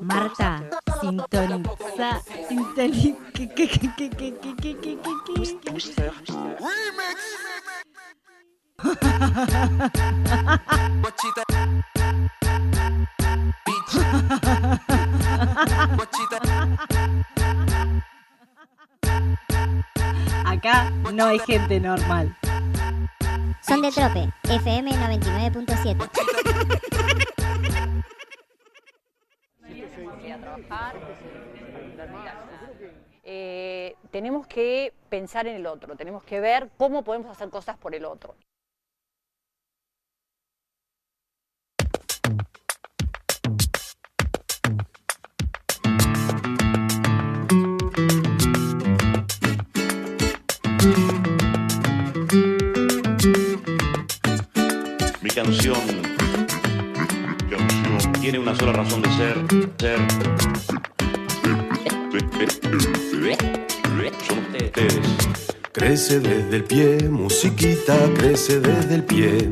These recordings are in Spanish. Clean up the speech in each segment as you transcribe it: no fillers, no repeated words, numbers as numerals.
Marta, sintoniza. Acá no hay gente normal. Son de Trope, FM 99.7. A trabajar, tenemos que pensar en el otro, tenemos que ver cómo podemos hacer cosas por el otro. Mi canción tiene una sola razón de ser. Son ustedes. Crece desde el pie, musiquita, crece desde el pie.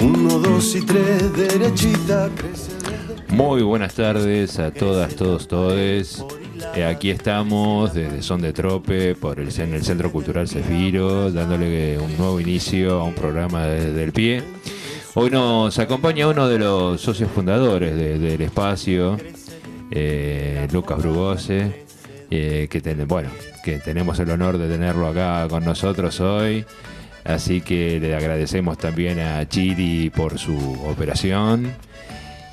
1, 2 y 3, derechita, crece desde el pie. Muy buenas tardes a todas, todos, todes. Aquí estamos desde Son de Trope en el Centro Cultural Zefiro, dándole un nuevo inicio a un programa desde el pie. Hoy nos acompaña uno de los socios fundadores del espacio, Lucas Brugose, que tenemos el honor de tenerlo acá con nosotros hoy. Así que le agradecemos también a Chiri por su operación.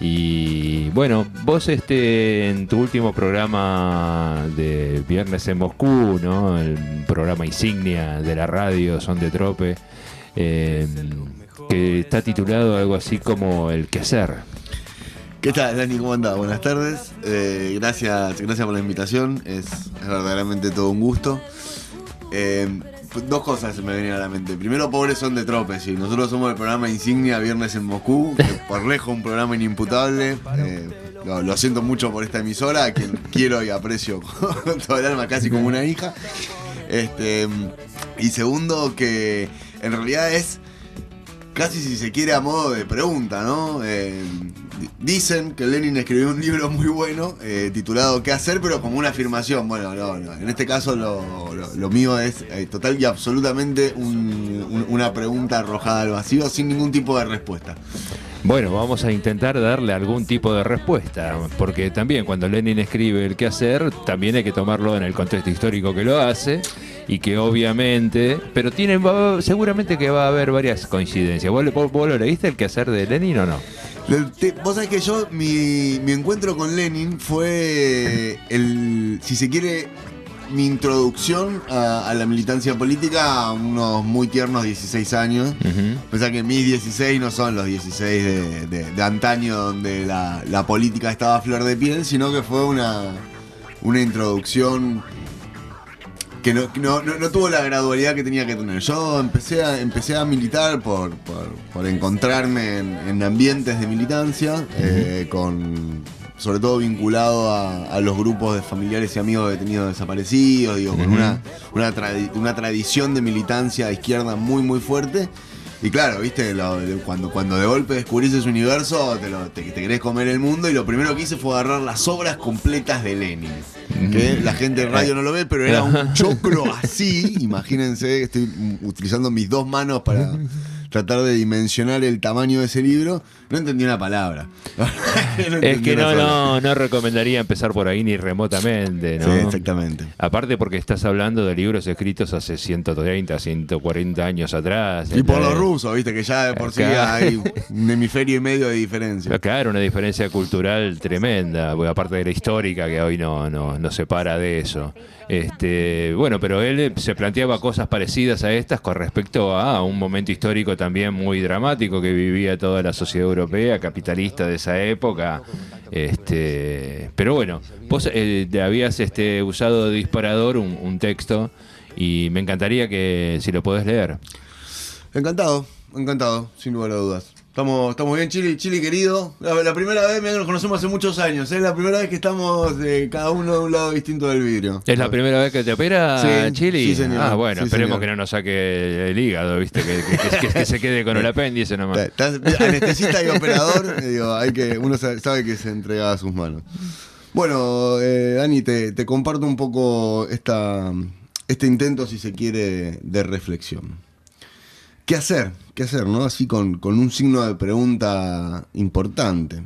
Y bueno, vos en tu último programa de Viernes en Moscú, ¿no? El programa insignia de la radio Son de Trope, que está titulado algo así como El Quehacer. ¿Qué tal, Dani? ¿Cómo andás? Buenas tardes. Gracias por la invitación. Es verdaderamente todo un gusto. Dos cosas se me venían a la mente. Primero, pobres Son de Trope. Sí. Nosotros somos el programa insignia Viernes en Moscú, que por lejos un programa inimputable. Lo siento mucho por esta emisora, a quien quiero y aprecio con todo el alma, casi como una hija. Y segundo, que en realidad es casi, si se quiere, a modo de pregunta, ¿no? Dicen que Lenin escribió un libro muy bueno titulado ¿Qué hacer? Pero como una afirmación. Bueno, no. En este caso lo mío es total y absolutamente una pregunta arrojada al vacío sin ningún tipo de respuesta. Bueno, vamos a intentar darle algún tipo de respuesta, porque también cuando Lenin escribe el qué hacer, también hay que tomarlo en el contexto histórico que lo hace, y que obviamente, pero seguramente que va a haber varias coincidencias. ¿Vos lo leíste el qué hacer de Lenin o no? Vos sabés que yo, mi encuentro con Lenin fue si se quiere, mi introducción a la militancia política a unos muy tiernos 16 años. Uh-huh. Pensá que mis 16 no son los 16 de antaño, donde la política estaba a flor de piel, sino que fue una introducción que no tuvo la gradualidad que tenía que tener. Yo empecé a militar por encontrarme en ambientes de militancia, uh-huh. Sobre todo vinculado a los grupos de familiares y amigos de detenidos desaparecidos, digo, con una tradición de militancia de izquierda muy, muy fuerte. Y claro, viste, cuando de golpe descubrís ese universo, te querés comer el mundo, y lo primero que hice fue agarrar las obras completas de Lenin. Que la gente en radio no lo ve, pero era un choclo así. Imagínense, estoy utilizando mis dos manos para tratar de dimensionar el tamaño de ese libro. No entendí una palabra. Es que no recomendaría empezar por ahí ni remotamente, ¿no? Sí, exactamente. Aparte porque estás hablando de libros escritos hace 130, 140 años atrás. Y por los rusos, viste, que ya de por sí hay un hemisferio y medio de diferencia. Claro, una diferencia cultural tremenda, aparte de la histórica, que hoy no separa de eso. Bueno, pero él se planteaba cosas parecidas a estas con respecto a un momento histórico también muy dramático que vivía toda la sociedad europea, capitalista de esa época. Pero bueno, vos habías usado de disparador un texto, y me encantaría que si lo podés leer. Encantado, sin lugar a dudas. Estamos bien, Chili querido. La primera vez, mirá que nos conocemos hace muchos años. Es la primera vez que estamos cada uno de un lado distinto del vidrio. ¿Es la primera vez que te opera, Sí, Chili? sí, señor. Ah, bueno, Sí, esperemos señor. que no nos saque el hígado, ¿viste? Que se quede con el apéndice nomás. Estás anestesista y operador, uno sabe que se entrega a sus manos. Bueno, Dani, te comparto un poco este intento, si se quiere, de reflexión. ¿Qué hacer? ¿Qué hacer, no? Así con un signo de pregunta importante.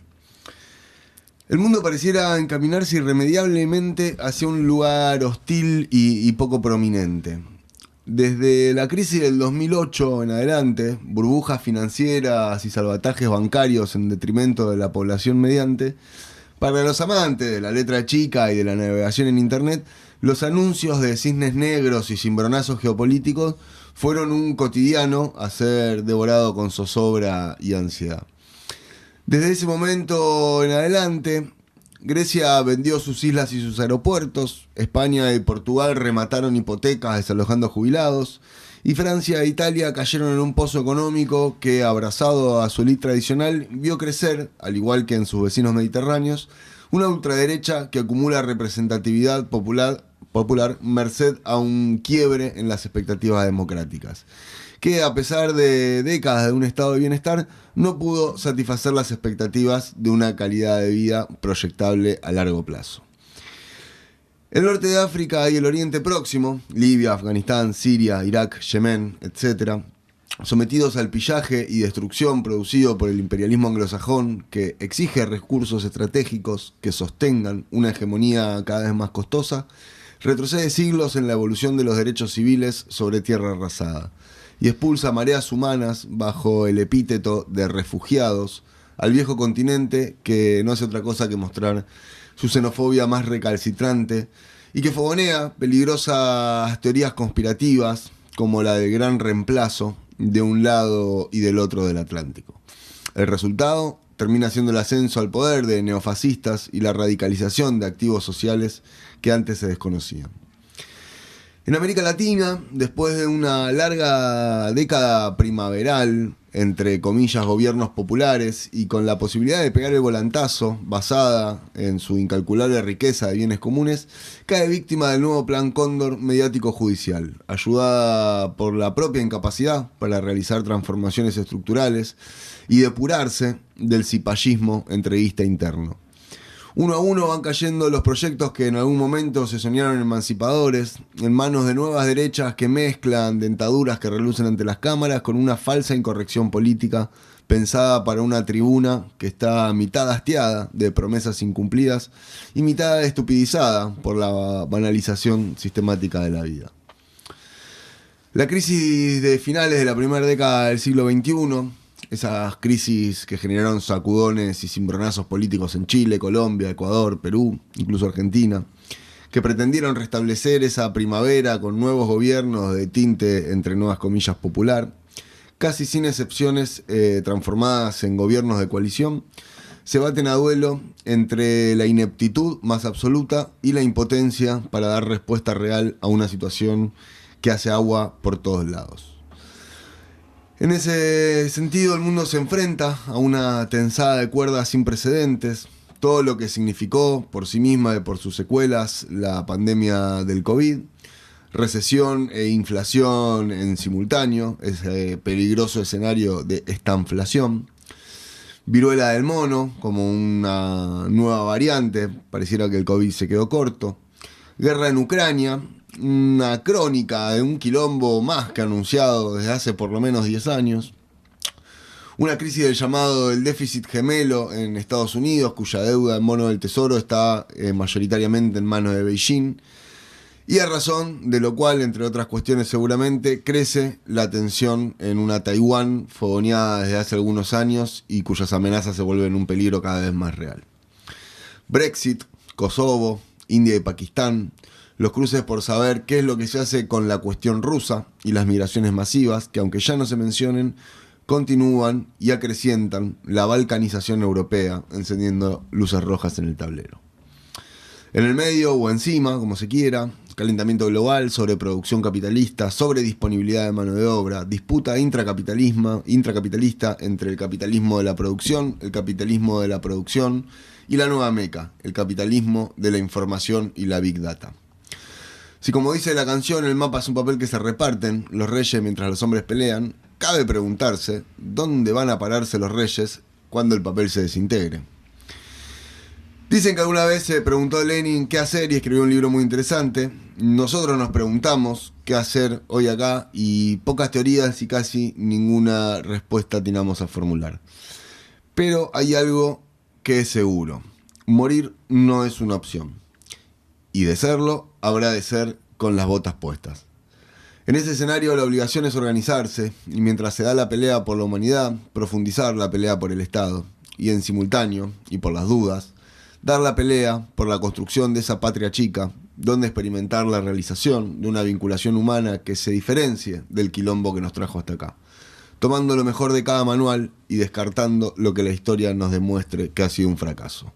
El mundo pareciera encaminarse irremediablemente hacia un lugar hostil y poco prominente. Desde la crisis del 2008 en adelante, burbujas financieras y salvatajes bancarios en detrimento de la población mediante, para los amantes de la letra chica y de la navegación en Internet, los anuncios de cisnes negros y cimbronazos geopolíticos fueron un cotidiano a ser devorado con zozobra y ansiedad. Desde ese momento en adelante, Grecia vendió sus islas y sus aeropuertos, España y Portugal remataron hipotecas desalojando jubilados, y Francia e Italia cayeron en un pozo económico que, abrazado a su élite tradicional, vio crecer, al igual que en sus vecinos mediterráneos, una ultraderecha que acumula representatividad popular merced a un quiebre en las expectativas democráticas, que a pesar de décadas de un estado de bienestar, no pudo satisfacer las expectativas de una calidad de vida proyectable a largo plazo. El norte de África y el Oriente Próximo, Libia, Afganistán, Siria, Irak, Yemen, etc., sometidos al pillaje y destrucción producido por el imperialismo anglosajón, que exige recursos estratégicos que sostengan una hegemonía cada vez más costosa, retrocede siglos en la evolución de los derechos civiles sobre tierra arrasada y expulsa mareas humanas bajo el epíteto de refugiados al viejo continente, que no hace otra cosa que mostrar su xenofobia más recalcitrante y que fogonea peligrosas teorías conspirativas como la del gran reemplazo de un lado y del otro del Atlántico. El resultado termina siendo el ascenso al poder de neofascistas y la radicalización de activos sociales que antes se desconocían. En América Latina, después de una larga década primaveral, entre comillas, gobiernos populares y con la posibilidad de pegar el volantazo basada en su incalculable riqueza de bienes comunes, cae víctima del nuevo Plan Cóndor mediático judicial, ayudada por la propia incapacidad para realizar transformaciones estructurales y depurarse del cipallismo entreguista interno. Uno a uno van cayendo los proyectos que en algún momento se soñaron emancipadores, en manos de nuevas derechas que mezclan dentaduras que relucen ante las cámaras con una falsa incorrección política pensada para una tribuna que está mitad hastiada de promesas incumplidas y mitad estupidizada por la banalización sistemática de la vida. La crisis de finales de la primera década del siglo XXI, esas crisis que generaron sacudones y cimbronazos políticos en Chile, Colombia, Ecuador, Perú, incluso Argentina, que pretendieron restablecer esa primavera con nuevos gobiernos de tinte, entre nuevas comillas, popular, casi sin excepciones transformadas en gobiernos de coalición, se baten a duelo entre la ineptitud más absoluta y la impotencia para dar respuesta real a una situación que hace agua por todos lados. En ese sentido, el mundo se enfrenta a una tensada de cuerdas sin precedentes. Todo lo que significó por sí misma y por sus secuelas la pandemia del COVID, recesión e inflación en simultáneo, ese peligroso escenario de estanflación, viruela del mono como una nueva variante, pareciera que el COVID se quedó corto, guerra en Ucrania, una crónica de un quilombo más que anunciado desde hace por lo menos 10 años, una crisis del llamado el déficit gemelo en Estados Unidos, cuya deuda en bono del tesoro está mayoritariamente en manos de Beijing, y a razón de lo cual, entre otras cuestiones seguramente, crece la tensión en una Taiwán fogoneada desde hace algunos años y cuyas amenazas se vuelven un peligro cada vez más real. Brexit, Kosovo, India y Pakistán, los cruces por saber qué es lo que se hace con la cuestión rusa y las migraciones masivas, que aunque ya no se mencionen, continúan y acrecientan la balcanización europea, encendiendo luces rojas en el tablero. En el medio o encima, como se quiera, calentamiento global, sobreproducción capitalista, sobredisponibilidad de mano de obra, disputa intracapitalista entre el capitalismo de la producción, el capitalismo de la producción y la nueva meca, el capitalismo de la información y la big data. Si, como dice la canción, el mapa es un papel que se reparten los reyes mientras los hombres pelean, cabe preguntarse dónde van a pararse los reyes cuando el papel se desintegre. Dicen que alguna vez se preguntó Lenin qué hacer y escribió un libro muy interesante. Nosotros nos preguntamos qué hacer hoy acá y pocas teorías y casi ninguna respuesta atinamos a formular. Pero hay algo que es seguro: morir no es una opción. Y de serlo, habrá de ser con las botas puestas. En ese escenario la obligación es organizarse, y mientras se da la pelea por la humanidad, profundizar la pelea por el Estado, y en simultáneo, y por las dudas, dar la pelea por la construcción de esa patria chica, donde experimentar la realización de una vinculación humana que se diferencie del quilombo que nos trajo hasta acá, tomando lo mejor de cada manual y descartando lo que la historia nos demuestre que ha sido un fracaso.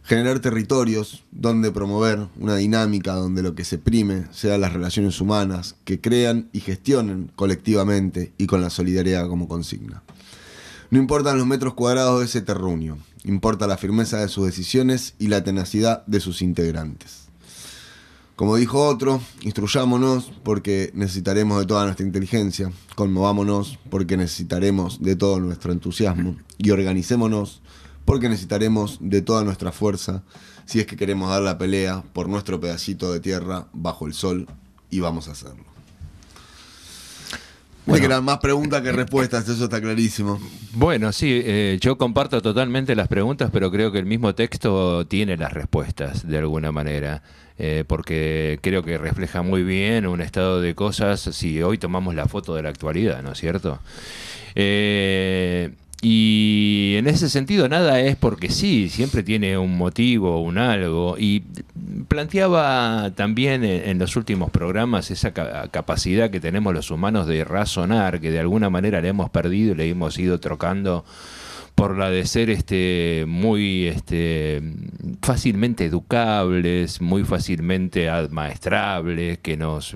Generar territorios donde promover una dinámica donde lo que se prime sean las relaciones humanas que crean y gestionen colectivamente y con la solidaridad como consigna. No importan los metros cuadrados de ese terruño, importa la firmeza de sus decisiones y la tenacidad de sus integrantes. Como dijo otro, instruyámonos porque necesitaremos de toda nuestra inteligencia, conmovámonos porque necesitaremos de todo nuestro entusiasmo y organicémonos porque necesitaremos de toda nuestra fuerza si es que queremos dar la pelea por nuestro pedacito de tierra bajo el sol, y vamos a hacerlo. Bueno, que eran más preguntas que respuestas, eso está clarísimo. Bueno, sí, yo comparto totalmente las preguntas, pero creo que el mismo texto tiene las respuestas de alguna manera, porque creo que refleja muy bien un estado de cosas si hoy tomamos la foto de la actualidad, ¿no es cierto? Y en ese sentido nada es porque sí, siempre tiene un motivo, un algo, y planteaba también en los últimos programas esa capacidad que tenemos los humanos de razonar, que de alguna manera le hemos perdido y le hemos ido trocando por la de ser muy fácilmente educables, muy fácilmente admaestrables, que nos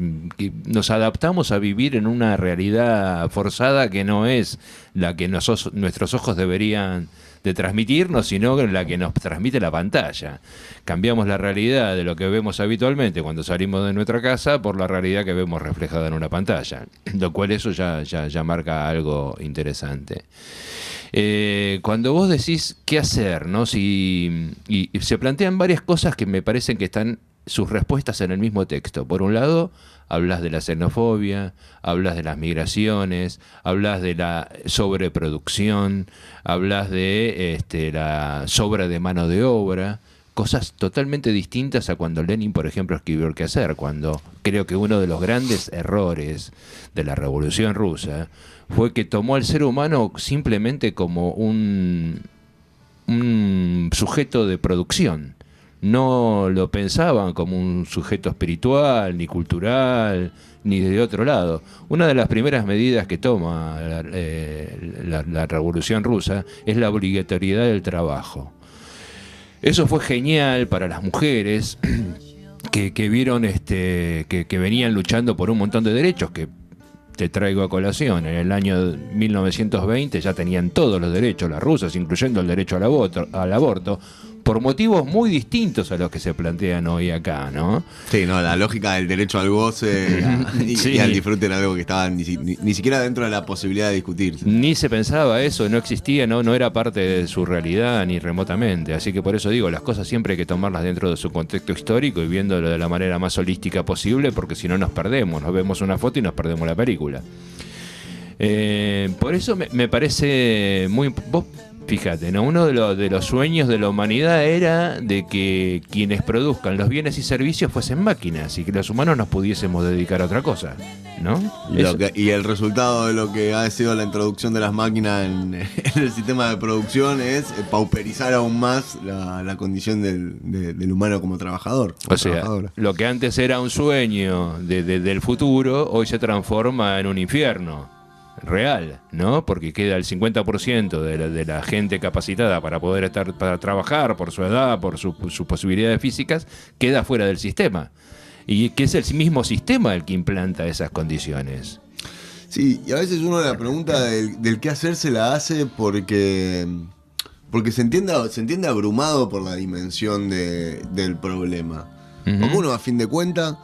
adaptamos a vivir en una realidad forzada que no es la que nuestros ojos deberían de transmitirnos, sino la que nos transmite la pantalla. Cambiamos la realidad de lo que vemos habitualmente cuando salimos de nuestra casa por la realidad que vemos reflejada en una pantalla, lo cual eso ya marca algo interesante. Cuando vos decís qué hacer, ¿no? Y se plantean varias cosas que me parecen que están sus respuestas en el mismo texto. Por un lado, hablas de la xenofobia, hablas de las migraciones, hablas de la sobreproducción, hablas de la sobra de mano de obra, cosas totalmente distintas a cuando Lenin, por ejemplo, escribió El quehacer, cuando creo que uno de los grandes errores de la Revolución Rusa fue que tomó al ser humano simplemente como un sujeto de producción. No lo pensaban como un sujeto espiritual, ni cultural, ni de otro lado. Una de las primeras medidas que toma la Revolución Rusa es la obligatoriedad del trabajo. Eso fue genial para las mujeres que vieron que venían luchando por un montón de derechos que te traigo a colación. En el año 1920 ya tenían todos los derechos las rusas, incluyendo el derecho al aborto, por motivos muy distintos a los que se plantean hoy acá, ¿no? Sí, no, la lógica del derecho al goce y al disfrute era algo que estaba ni siquiera dentro de la posibilidad de discutirse. Ni se pensaba eso, no existía, no era parte de su realidad ni remotamente. Así que por eso digo, las cosas siempre hay que tomarlas dentro de su contexto histórico y viéndolo de la manera más holística posible, porque si no nos perdemos, nos vemos una foto y nos perdemos la película. Por eso me parece muy... Fíjate, ¿no? Uno de los sueños de la humanidad era de que quienes produzcan los bienes y servicios fuesen máquinas y que los humanos nos pudiésemos dedicar a otra cosa, ¿no? Y el resultado de lo que ha sido la introducción de las máquinas en el sistema de producción es pauperizar aún más la condición del humano como trabajador. O sea, lo que antes era un sueño del futuro, hoy se transforma en un infierno real, ¿no? Porque queda el 50% de la gente capacitada para poder para trabajar por su edad, por sus posibilidades físicas, queda fuera del sistema. y que es el mismo sistema el que implanta esas condiciones. Sí, y a veces uno la pregunta del qué hacer se la hace porque se entiende abrumado por la dimensión del problema. Porque uno, a fin de cuentas,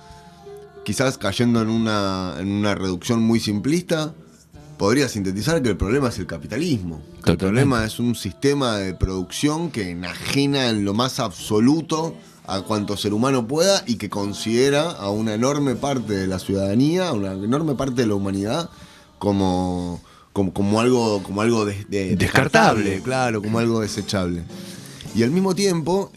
quizás cayendo en una reducción muy simplista, podría sintetizar que el problema es el capitalismo. Que el problema es un sistema de producción que enajena en lo más absoluto a cuanto ser humano pueda y que considera a una enorme parte de la ciudadanía, a una enorme parte de la humanidad como algo descartable, claro, como algo desechable. Y al mismo tiempo,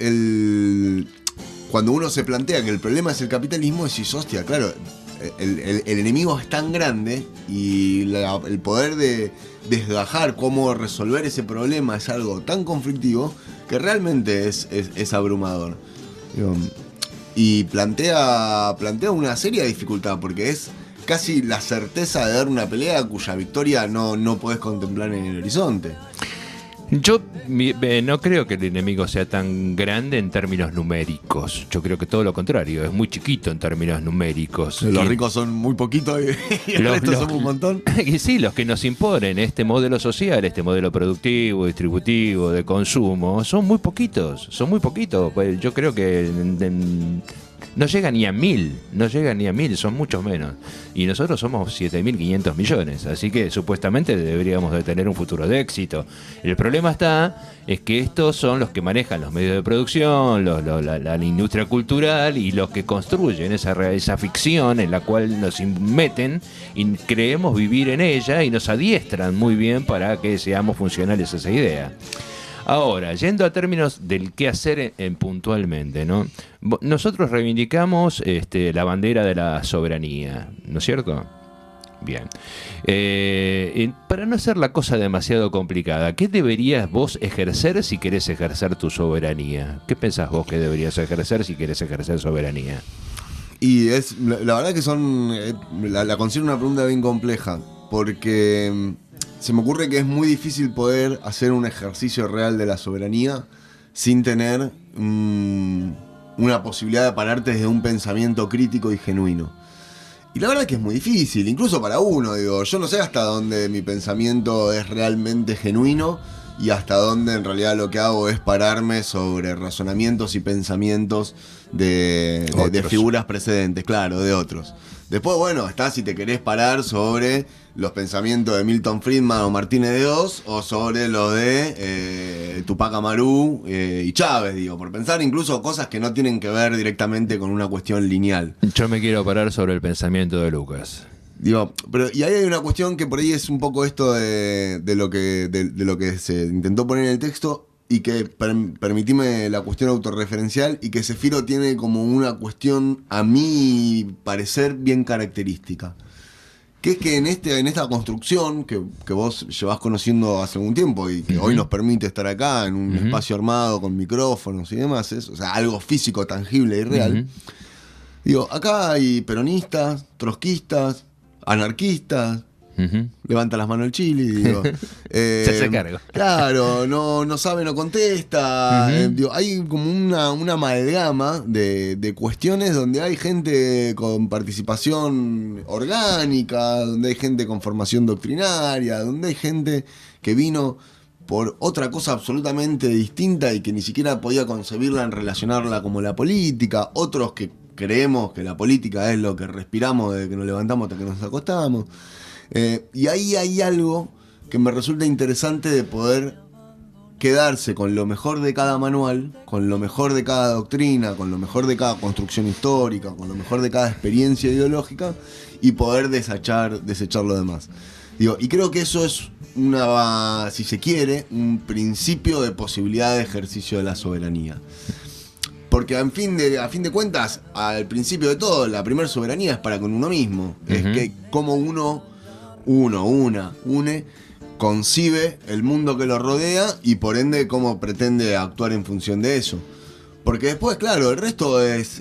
cuando uno se plantea que el problema es el capitalismo, decís, hostia, claro, el enemigo es tan grande y el poder de desgajar cómo resolver ese problema es algo tan conflictivo que realmente es abrumador. Y plantea una seria dificultad, porque es casi la certeza de dar una pelea cuya victoria no podés contemplar en el horizonte. Yo no creo que el enemigo sea tan grande en términos numéricos. Yo creo que todo lo contrario, es muy chiquito en términos numéricos. Los ricos son muy poquitos y el resto somos un montón. Y sí, los que nos imponen este modelo social, este modelo productivo, distributivo, de consumo, son muy poquitos. Pues yo creo que no llega ni a 1000, son muchos menos. Y nosotros somos 7.500 millones, así que supuestamente deberíamos de tener un futuro de éxito. El problema es que estos son los que manejan los medios de producción, la industria cultural y los que construyen esa ficción en la cual nos meten y creemos vivir en ella y nos adiestran muy bien para que seamos funcionales a esa idea. Ahora, yendo a términos del qué hacer puntualmente, ¿no? Nosotros reivindicamos la bandera de la soberanía, ¿no es cierto? Bien. Para no hacer la cosa demasiado complicada, ¿qué deberías vos ejercer si querés ejercer tu soberanía? ¿Qué pensás vos que deberías ejercer si querés ejercer soberanía? Y la verdad que la considero una pregunta bien compleja, porque se me ocurre que es muy difícil poder hacer un ejercicio real de la soberanía sin tener una posibilidad de pararte desde un pensamiento crítico y genuino. Y la verdad es que es muy difícil, incluso para uno, digo, yo no sé hasta dónde mi pensamiento es realmente genuino y hasta dónde en realidad lo que hago es pararme sobre razonamientos y pensamientos de figuras precedentes, claro, de otros. Después, bueno, está si te querés parar sobre los pensamientos de Milton Friedman o Martínez de Oz o sobre los de Tupac Amaru y Chávez, digo, por pensar incluso cosas que no tienen que ver directamente con una cuestión lineal. Yo me quiero parar sobre el pensamiento de Lucas. Digo, pero y ahí hay una cuestión que por ahí es un poco esto de lo que se intentó poner en el texto y que permitime la cuestión autorreferencial y que Sefiro tiene como una cuestión, a mi parecer, bien característica. Que es que en esta construcción que vos llevás conociendo hace algún tiempo y que hoy nos permite estar acá en un espacio armado con micrófonos y demás, o sea, algo físico, tangible y real. Digo, acá hay peronistas, trotskistas, anarquistas. Levanta las manos el Chili, digo. Se hace cargo. Claro, no sabe, no contesta. Digo, hay como una amalgama de cuestiones donde hay gente con participación orgánica, donde hay gente con formación doctrinaria, donde hay gente que vino por otra cosa absolutamente distinta y que ni siquiera podía concebirla en relacionarla como la política. Otros que creemos que la política es lo que respiramos desde que nos levantamos hasta que nos acostamos. Y ahí hay algo que me resulta interesante de poder quedarse con lo mejor de cada manual, con lo mejor de cada doctrina, con lo mejor de cada construcción histórica, con lo mejor de cada experiencia ideológica y poder desechar lo demás. Digo, y creo que eso es si se quiere, un principio de posibilidad de ejercicio de la soberanía. Porque a fin de cuentas, al principio de todo, la primera soberanía es para con uno mismo. Es que como uno concibe el mundo que lo rodea y por ende cómo pretende actuar en función de eso. Porque después, claro, el resto es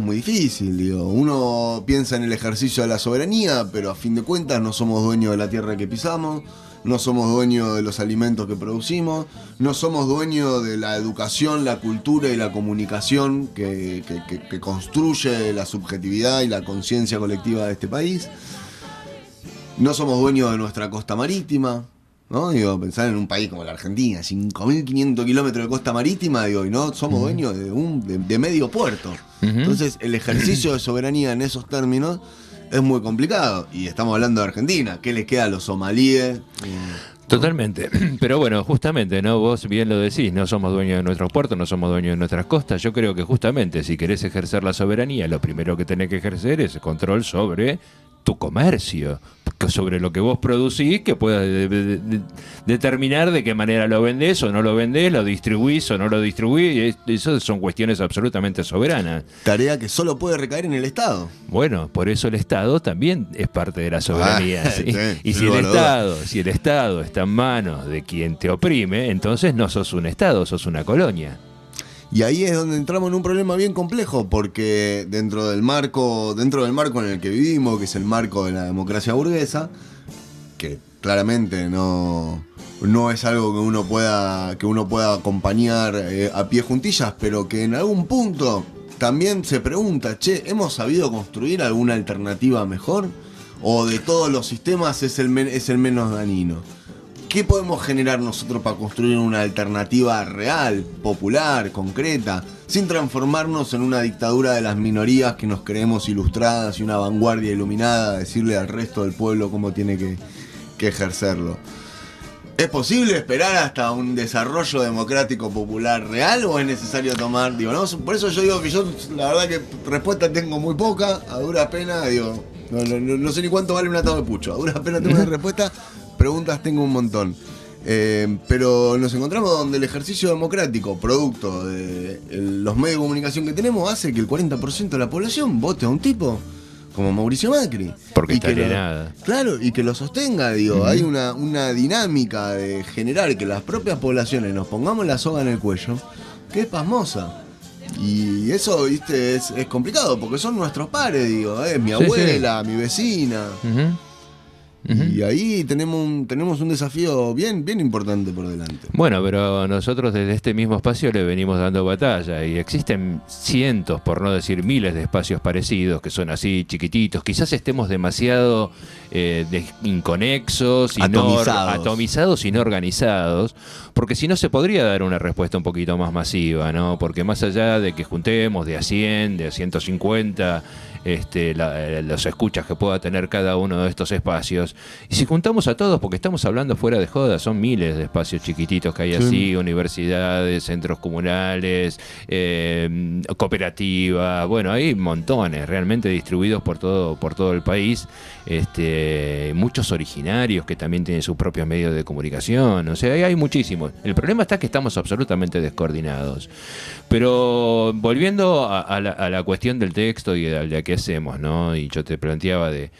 muy difícil, digo. Uno piensa en el ejercicio de la soberanía, pero a fin de cuentas no somos dueños de la tierra que pisamos, no somos dueños de los alimentos que producimos, no somos dueños de la educación, la cultura y la comunicación que construye la subjetividad y la conciencia colectiva de este país. No somos dueños de nuestra costa marítima, ¿no? Digo, pensar en un país como la Argentina, 5.500 kilómetros de costa marítima, digo, y no somos dueños de medio puerto. Entonces, el ejercicio de soberanía en esos términos es muy complicado. Y estamos hablando de Argentina. ¿Qué les queda a los somalíes? Totalmente, pero bueno, justamente, ¿no? Vos bien lo decís, no somos dueños de nuestros puertos, no somos dueños de nuestras costas. Yo creo que justamente si querés ejercer la soberanía, lo primero que tenés que ejercer es control sobre tu comercio, sobre lo que vos producís, que puedas determinar de qué manera lo vendés o no lo vendés, lo distribuís o no lo distribuís. Eso son cuestiones absolutamente soberanas. Tarea que solo puede recaer en el Estado. Bueno, por eso el Estado también es parte de la soberanía. ¿Sí? Sí, Y sin si el Estado está en manos de quien te oprime, entonces no sos un Estado, sos una colonia. Y ahí es donde entramos en un problema bien complejo, porque dentro del marco en el que vivimos, que es el marco de la democracia burguesa, que claramente no es algo que uno pueda acompañar a pie juntillas, pero que en algún punto también se pregunta, ¿hemos sabido construir alguna alternativa mejor? ¿O de todos los sistemas es el menos dañino? ¿Qué podemos generar nosotros para construir una alternativa real, popular, concreta, sin transformarnos en una dictadura de las minorías que nos creemos ilustradas y una vanguardia iluminada a decirle al resto del pueblo cómo tiene que ejercerlo? ¿Es posible esperar hasta un desarrollo democrático popular real o es necesario tomar, por eso yo digo que yo la verdad que respuesta tengo muy poca, a duras penas, no sé ni cuánto vale un atado de pucho, a duras penas tengo una respuesta. Preguntas tengo un montón. Pero nos encontramos donde el ejercicio democrático, producto de los medios de comunicación que tenemos, hace que el 40% de la población vote a un tipo como Mauricio Macri. Porque y está alienada. Claro, y que lo sostenga, Hay una dinámica de generar que las propias poblaciones nos pongamos la soga en el cuello, que es pasmosa. Y eso, viste, es complicado, porque son nuestros pares, es mi abuela, mi vecina. Y ahí tenemos un desafío bien importante por delante. Bueno, pero nosotros desde este mismo espacio le venimos dando batalla y existen cientos, por no decir miles de espacios parecidos que son así chiquititos. Quizás estemos demasiado inconexos, atomizados y no organizados, porque si no se podría dar una respuesta un poquito más masiva, ¿no? Porque más allá de que juntemos de a 100, de a 150 los escuchas que pueda tener cada uno de estos espacios, y si juntamos a todos, porque estamos hablando fuera de joda, son miles de espacios chiquititos que hay así, universidades, centros comunales, cooperativas, bueno, hay montones realmente distribuidos por todo el país, muchos originarios que también tienen sus propios medios de comunicación, o sea, hay muchísimos. El problema está que estamos absolutamente descoordinados. Pero volviendo a la cuestión del texto y de qué hacemos, ¿no? Y yo te planteaba de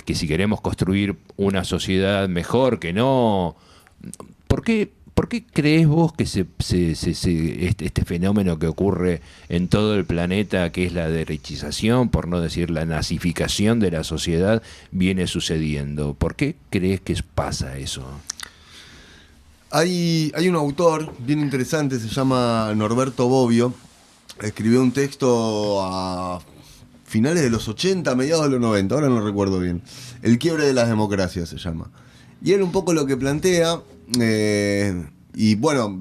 que si queremos construir una sociedad mejor, que no... ¿Por qué crees vos que este fenómeno que ocurre en todo el planeta, que es la derechización, por no decir la nazificación de la sociedad, viene sucediendo? ¿Por qué crees que pasa eso? Hay un autor bien interesante, se llama Norberto Bobbio, escribió un texto a finales de los 80, mediados de los 90, ahora no recuerdo bien. El quiebre de las democracias se llama. Y él un poco lo que plantea, y bueno,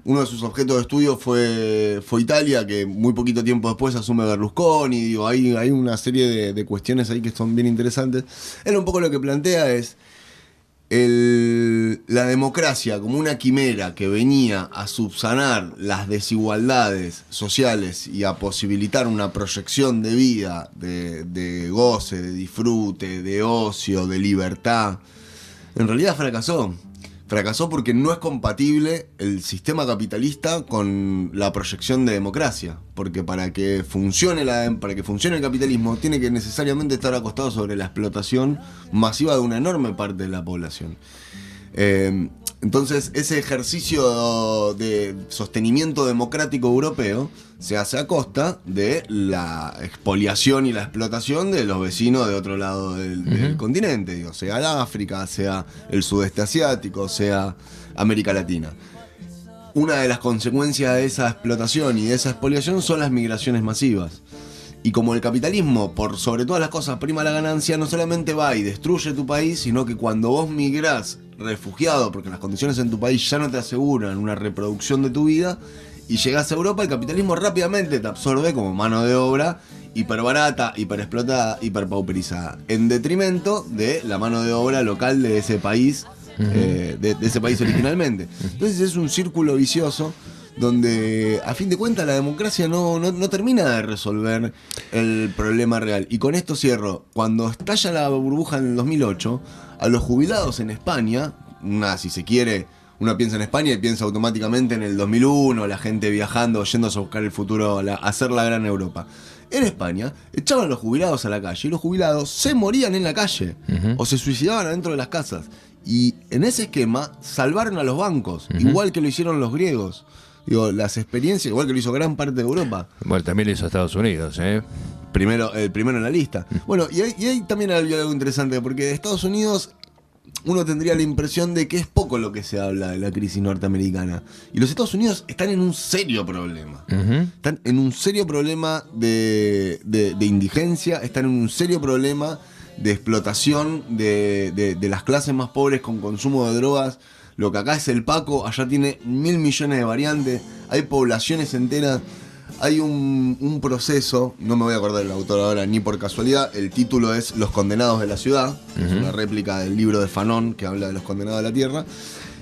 uno de sus objetos de estudio fue Italia, que muy poquito tiempo después asume Berlusconi, hay una serie de cuestiones ahí que son bien interesantes. Él un poco lo que plantea es la democracia como una quimera que venía a subsanar las desigualdades sociales y a posibilitar una proyección de vida, de goce, de disfrute, de ocio, de libertad. En realidad fracasó. Fracasó porque no es compatible el sistema capitalista con la proyección de democracia. Porque para que funcione el capitalismo tiene que necesariamente estar acostado sobre la explotación masiva de una enorme parte de la población. Entonces, ese ejercicio de sostenimiento democrático europeo se hace a costa de la expoliación y la explotación de los vecinos de otro lado del continente, digo, sea el África, sea el sudeste asiático, sea América Latina. Una de las consecuencias de esa explotación y de esa expoliación son las migraciones masivas. Y como el capitalismo, por sobre todas las cosas, prima la ganancia, no solamente va y destruye tu país, sino que cuando vos migrás refugiado, porque las condiciones en tu país ya no te aseguran una reproducción de tu vida, y llegás a Europa, el capitalismo rápidamente te absorbe como mano de obra hiperbarata, hiperexplotada, hiperpauperizada, en detrimento de la mano de obra local de ese país, de ese país originalmente. Entonces es un círculo vicioso donde a fin de cuentas la democracia no termina de resolver el problema real. Y con esto cierro. Cuando estalla la burbuja en el 2008, a los jubilados en España, si se quiere, uno piensa en España y piensa automáticamente en el 2001, la gente viajando, yéndose a buscar el futuro, a hacer la gran Europa. En España echaban a los jubilados a la calle y los jubilados se morían en la calle o se suicidaban adentro de las casas. Y en ese esquema salvaron a los bancos, igual que lo hicieron los griegos. Digo, las experiencias, igual que lo hizo gran parte de Europa. Bueno, también lo hizo Estados Unidos, ¿eh? El primero en la lista. Bueno, y hay también algo interesante, porque de Estados Unidos uno tendría la impresión de que es poco lo que se habla de la crisis norteamericana. Y los Estados Unidos están en un serio problema. Están en un serio problema de indigencia, están en un serio problema de explotación de las clases más pobres con consumo de drogas. Lo que acá es el Paco, allá tiene 1.000 millones de variantes, hay poblaciones enteras, hay un proceso, no me voy a acordar del autor ahora ni por casualidad, el título es Los Condenados de la Ciudad, es una réplica del libro de Fanon que habla de los condenados de la tierra,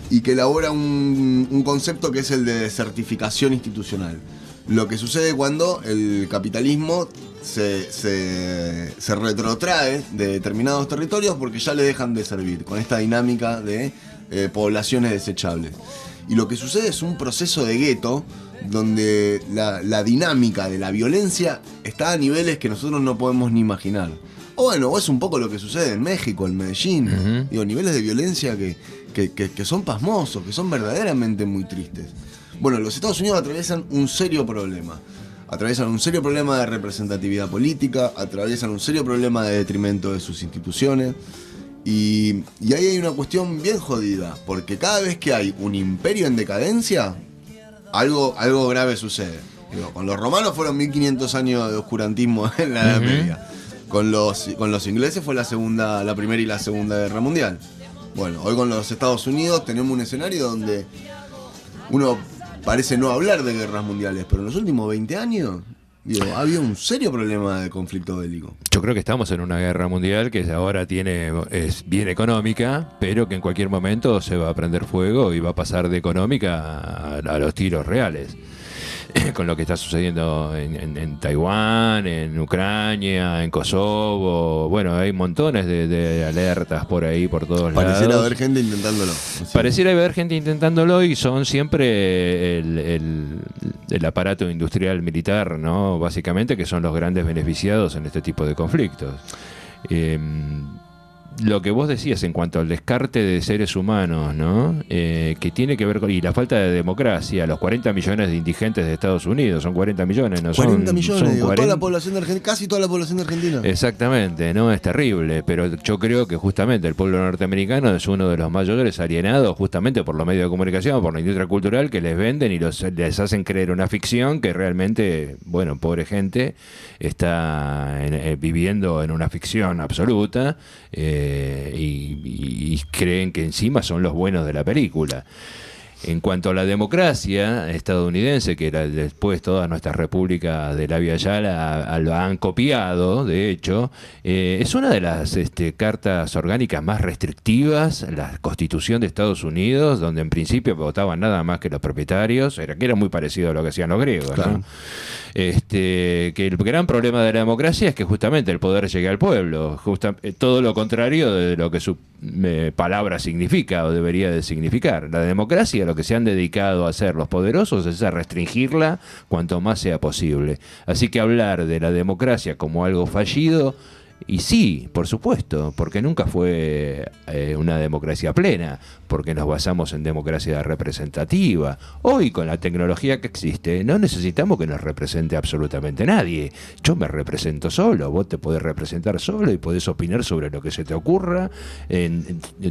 y que elabora un concepto que es el de desertificación institucional. Lo que sucede cuando el capitalismo se retrotrae de determinados territorios porque ya le dejan de servir, con esta dinámica de poblaciones desechables. Y lo que sucede es un proceso de gueto donde la dinámica de la violencia está a niveles que nosotros no podemos ni imaginar. O bueno, es un poco lo que sucede en México, en Medellín. Digo, niveles de violencia que son pasmosos, que son verdaderamente muy tristes. Bueno, los Estados Unidos atraviesan un serio problema. Atraviesan un serio problema de representatividad política, atraviesan un serio problema de detrimento de sus instituciones. Y ahí hay una cuestión bien jodida, porque cada vez que hay un imperio en decadencia, algo grave sucede. Digo, con los romanos fueron 1500 años de oscurantismo en la Edad Media. Con los ingleses fue la primera y la segunda guerra mundial. Bueno, hoy con los Estados Unidos tenemos un escenario donde uno parece no hablar de guerras mundiales, pero en los últimos 20 años... ha habido un serio problema de conflicto bélico. Yo creo que estamos en una guerra mundial que ahora es bien económica, pero que en cualquier momento se va a prender fuego y va a pasar de económica a los tiros reales. Con lo que está sucediendo en Taiwán, en Ucrania, en Kosovo. Bueno, hay montones de alertas por ahí, por todos lados. Pareciera haber gente intentándolo. Pareciera haber gente intentándolo y son siempre el aparato industrial militar, ¿no? Básicamente, que son los grandes beneficiados en este tipo de conflictos. Lo que vos decías en cuanto al descarte de seres humanos, ¿no? Que tiene que ver con... Y la falta de democracia, los 40 millones de indigentes de Estados Unidos, son 40 millones, ¿no? 40 millones, son digo, toda la población de Argentina, casi toda la población de Argentina. Exactamente, ¿no? Es terrible, pero yo creo que justamente el pueblo norteamericano es uno de los mayores alienados justamente por los medios de comunicación, por la industria cultural que les venden y les hacen creer una ficción que realmente, bueno, pobre gente, está viviendo en una ficción absoluta. Y creen que encima son los buenos de la película. En cuanto a la democracia estadounidense, que era después todas nuestras repúblicas de la Vía Yala lo han copiado, de hecho, es una de las cartas orgánicas más restrictivas, la Constitución de Estados Unidos, donde en principio votaban nada más que los propietarios, que era muy parecido a lo que hacían los griegos, claro. ¿No? Que el gran problema de la democracia es que justamente el poder llegue al pueblo, todo lo contrario de lo que su palabra significa o debería de significar. La democracia, lo que se han dedicado a hacer los poderosos es a restringirla cuanto más sea posible. Así que hablar de la democracia como algo fallido Y sí, por supuesto, porque nunca fue una democracia plena, porque nos basamos en democracia representativa. Hoy, con la tecnología que existe, no necesitamos que nos represente absolutamente nadie. Yo me represento solo, vos te podés representar solo y podés opinar sobre lo que se te ocurra,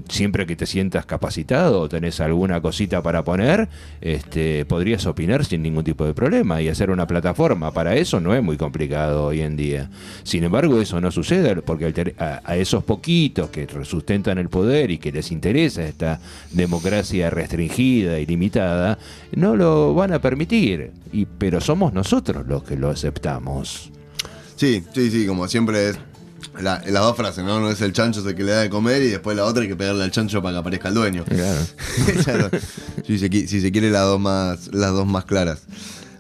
siempre que te sientas capacitado o tenés alguna cosita para poner, podrías opinar sin ningún tipo de problema, y hacer una plataforma para eso no es muy complicado hoy en día. Sin embargo, eso no sucede porque a esos poquitos que sustentan el poder y que les interesa esta democracia restringida y limitada, no lo van a permitir, pero somos nosotros los que lo aceptamos. Sí, como siempre es las dos frases, ¿no? No es el chancho es el que le da de comer, y después la otra hay que pegarle al chancho para que aparezca el dueño. Claro. Claro. Si se quiere las dos más claras.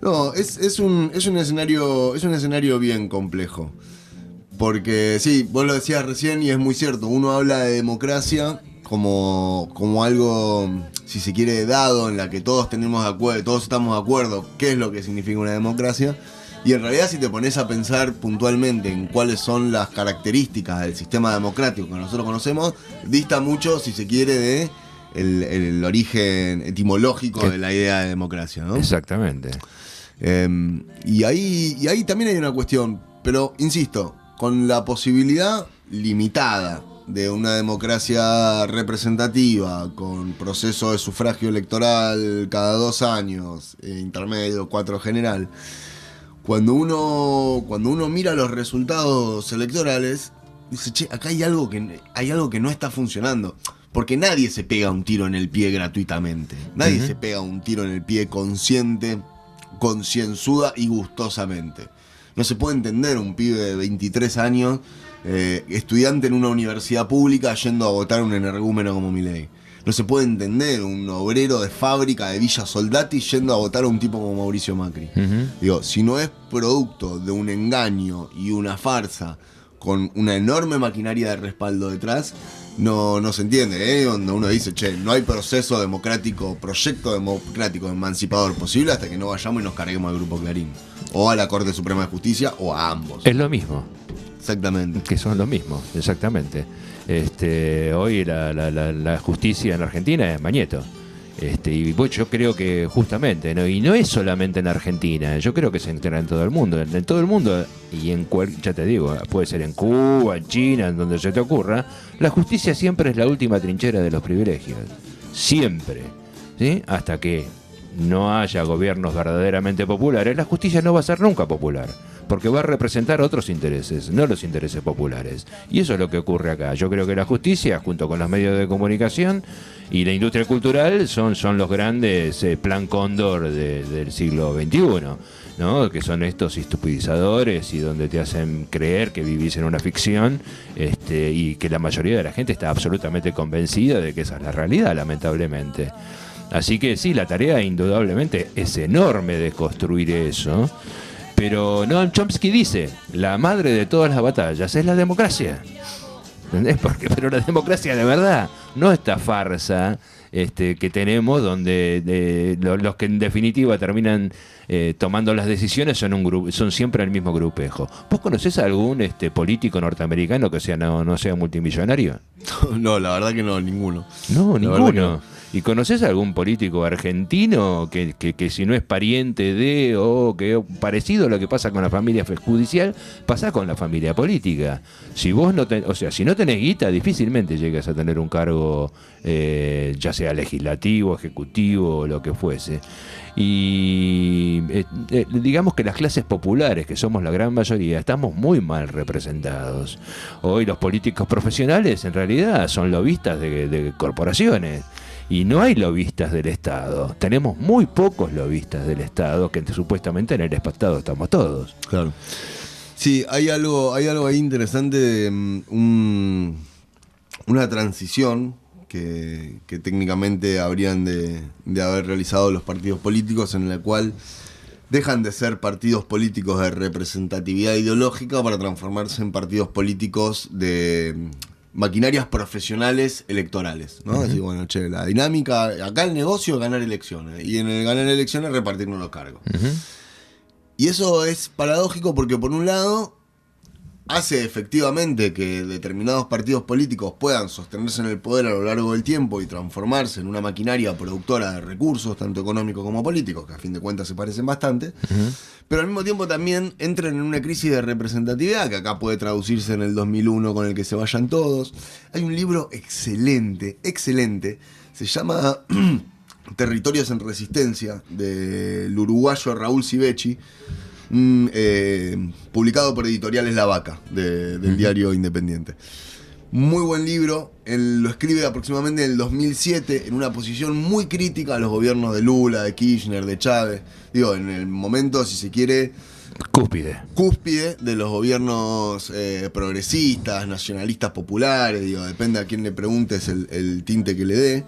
No, es un escenario bien complejo. Porque sí, vos lo decías recién y es muy cierto, uno habla de democracia como algo, si se quiere, dado, en la que todos estamos de acuerdo qué es lo que significa una democracia. Y en realidad, si te pones a pensar puntualmente en cuáles son las características del sistema democrático que nosotros conocemos, dista mucho, si se quiere, de el origen etimológico de la idea de democracia, ¿no? Exactamente. Y ahí también hay una cuestión, pero insisto, con la posibilidad limitada de una democracia representativa, con proceso de sufragio electoral cada 2 años, intermedio, 4 general, cuando uno mira los resultados electorales, dice, che, acá hay algo que no está funcionando. Porque nadie se pega un tiro en el pie gratuitamente. Nadie se pega un tiro en el pie consciente, concienzuda y gustosamente. No se puede entender un pibe de 23 años, estudiante en una universidad pública, yendo a votar a un energúmeno como Milei. No se puede entender un obrero de fábrica de Villa Soldati yendo a votar a un tipo como Mauricio Macri. Digo, si no es producto de un engaño y una farsa con una enorme maquinaria de respaldo detrás, no se entiende, donde uno dice, che, no hay proyecto democrático emancipador posible hasta que no vayamos y nos carguemos al Grupo Clarín, o a la Corte Suprema de Justicia, o a ambos. Es lo mismo. Exactamente. Que son lo mismo, exactamente. Hoy la justicia en Argentina es Mañeto. Y pues, yo creo que justamente, ¿no? Y no es solamente en Argentina, yo creo que se entera en todo el mundo. En todo el mundo, y ya te digo, puede ser en Cuba, en China, en donde se te ocurra, la justicia siempre es la última trinchera de los privilegios. Siempre. ¿Sí? Hasta que no haya gobiernos verdaderamente populares, la justicia no va a ser nunca popular, porque va a representar otros intereses, no los intereses populares. Y eso es lo que ocurre acá. Yo creo que la justicia, junto con los medios de comunicación y la industria cultural, son los grandes plan cóndor del siglo XXI, ¿no? Que son estos estupidizadores y donde te hacen creer que vivís en una ficción, y que la mayoría de la gente está absolutamente convencida de que esa es la realidad, lamentablemente. Así que sí, la tarea indudablemente es enorme de construir eso. Pero Noam Chomsky dice, la madre de todas las batallas es la democracia. ¿Entendés? Pero la democracia de verdad, no esta farsa que tenemos, donde los que en definitiva terminan tomando las decisiones son siempre el mismo grupejo. ¿Vos conocés a algún político norteamericano que no sea multimillonario? No, la verdad que no, ninguno. No, ninguno. ¿Y conocés a algún político argentino que si no es pariente de o que parecido a lo que pasa con la familia judicial, pasa con la familia política? Si vos si no tenés guita, difícilmente llegas a tener un cargo, ya sea legislativo, ejecutivo o lo que fuese. Y digamos que las clases populares, que somos la gran mayoría, estamos muy mal representados. Hoy los políticos profesionales en realidad son lobistas de corporaciones. Y no hay lobistas del Estado. Tenemos muy pocos lobistas del Estado, que supuestamente en el Estado estamos todos. Claro. Sí, hay algo ahí interesante de una transición que técnicamente habrían de haber realizado los partidos políticos, en la cual dejan de ser partidos políticos de representatividad ideológica para transformarse en partidos políticos de maquinarias profesionales electorales, ¿no? Así, bueno, che, la dinámica, acá el negocio es ganar elecciones, y en el ganar elecciones repartirnos los cargos. Y eso es paradójico porque, por un lado, hace efectivamente que determinados partidos políticos puedan sostenerse en el poder a lo largo del tiempo y transformarse en una maquinaria productora de recursos, tanto económicos como políticos, que a fin de cuentas se parecen bastante, pero al mismo tiempo también entran en una crisis de representatividad, que acá puede traducirse en el 2001 con el que se vayan todos. Hay un libro excelente, se llama Territorios en Resistencia, del uruguayo Raúl Sivecci, publicado por Editoriales La Vaca, del diario Independiente. Muy buen libro. Él lo escribe aproximadamente en el 2007 en una posición muy crítica a los gobiernos de Lula, de Kirchner, de Chávez. Digo, en el momento, si se quiere, cúspide de los gobiernos progresistas, nacionalistas populares. Digo, depende a quién le preguntes el tinte que le dé.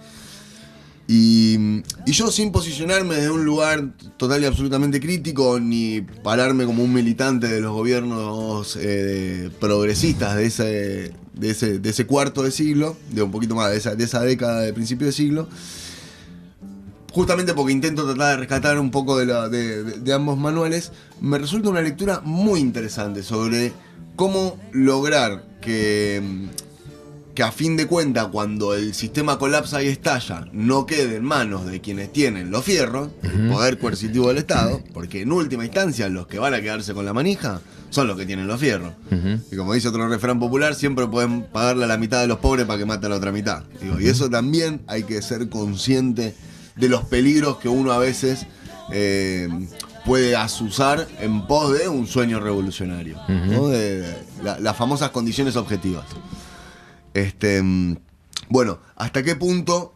Y yo, sin posicionarme desde un lugar total y absolutamente crítico, ni pararme como un militante de los gobiernos progresistas de ese cuarto de siglo, de un poquito más de esa década de principio de siglo, justamente porque intento tratar de rescatar un poco de ambos manuales, me resulta una lectura muy interesante sobre cómo lograr que a fin de cuentas, cuando el sistema colapsa y estalla, no quede en manos de quienes tienen los fierros, el poder coercitivo del Estado, porque en última instancia los que van a quedarse con la manija son los que tienen los fierros. Y como dice otro refrán popular, siempre pueden pagarle a la mitad de los pobres para que maten a la otra mitad. Y eso también hay que ser consciente de los peligros que uno a veces puede azuzar en pos de un sueño revolucionario, ¿no? De las famosas condiciones objetivas. Bueno, ¿hasta qué punto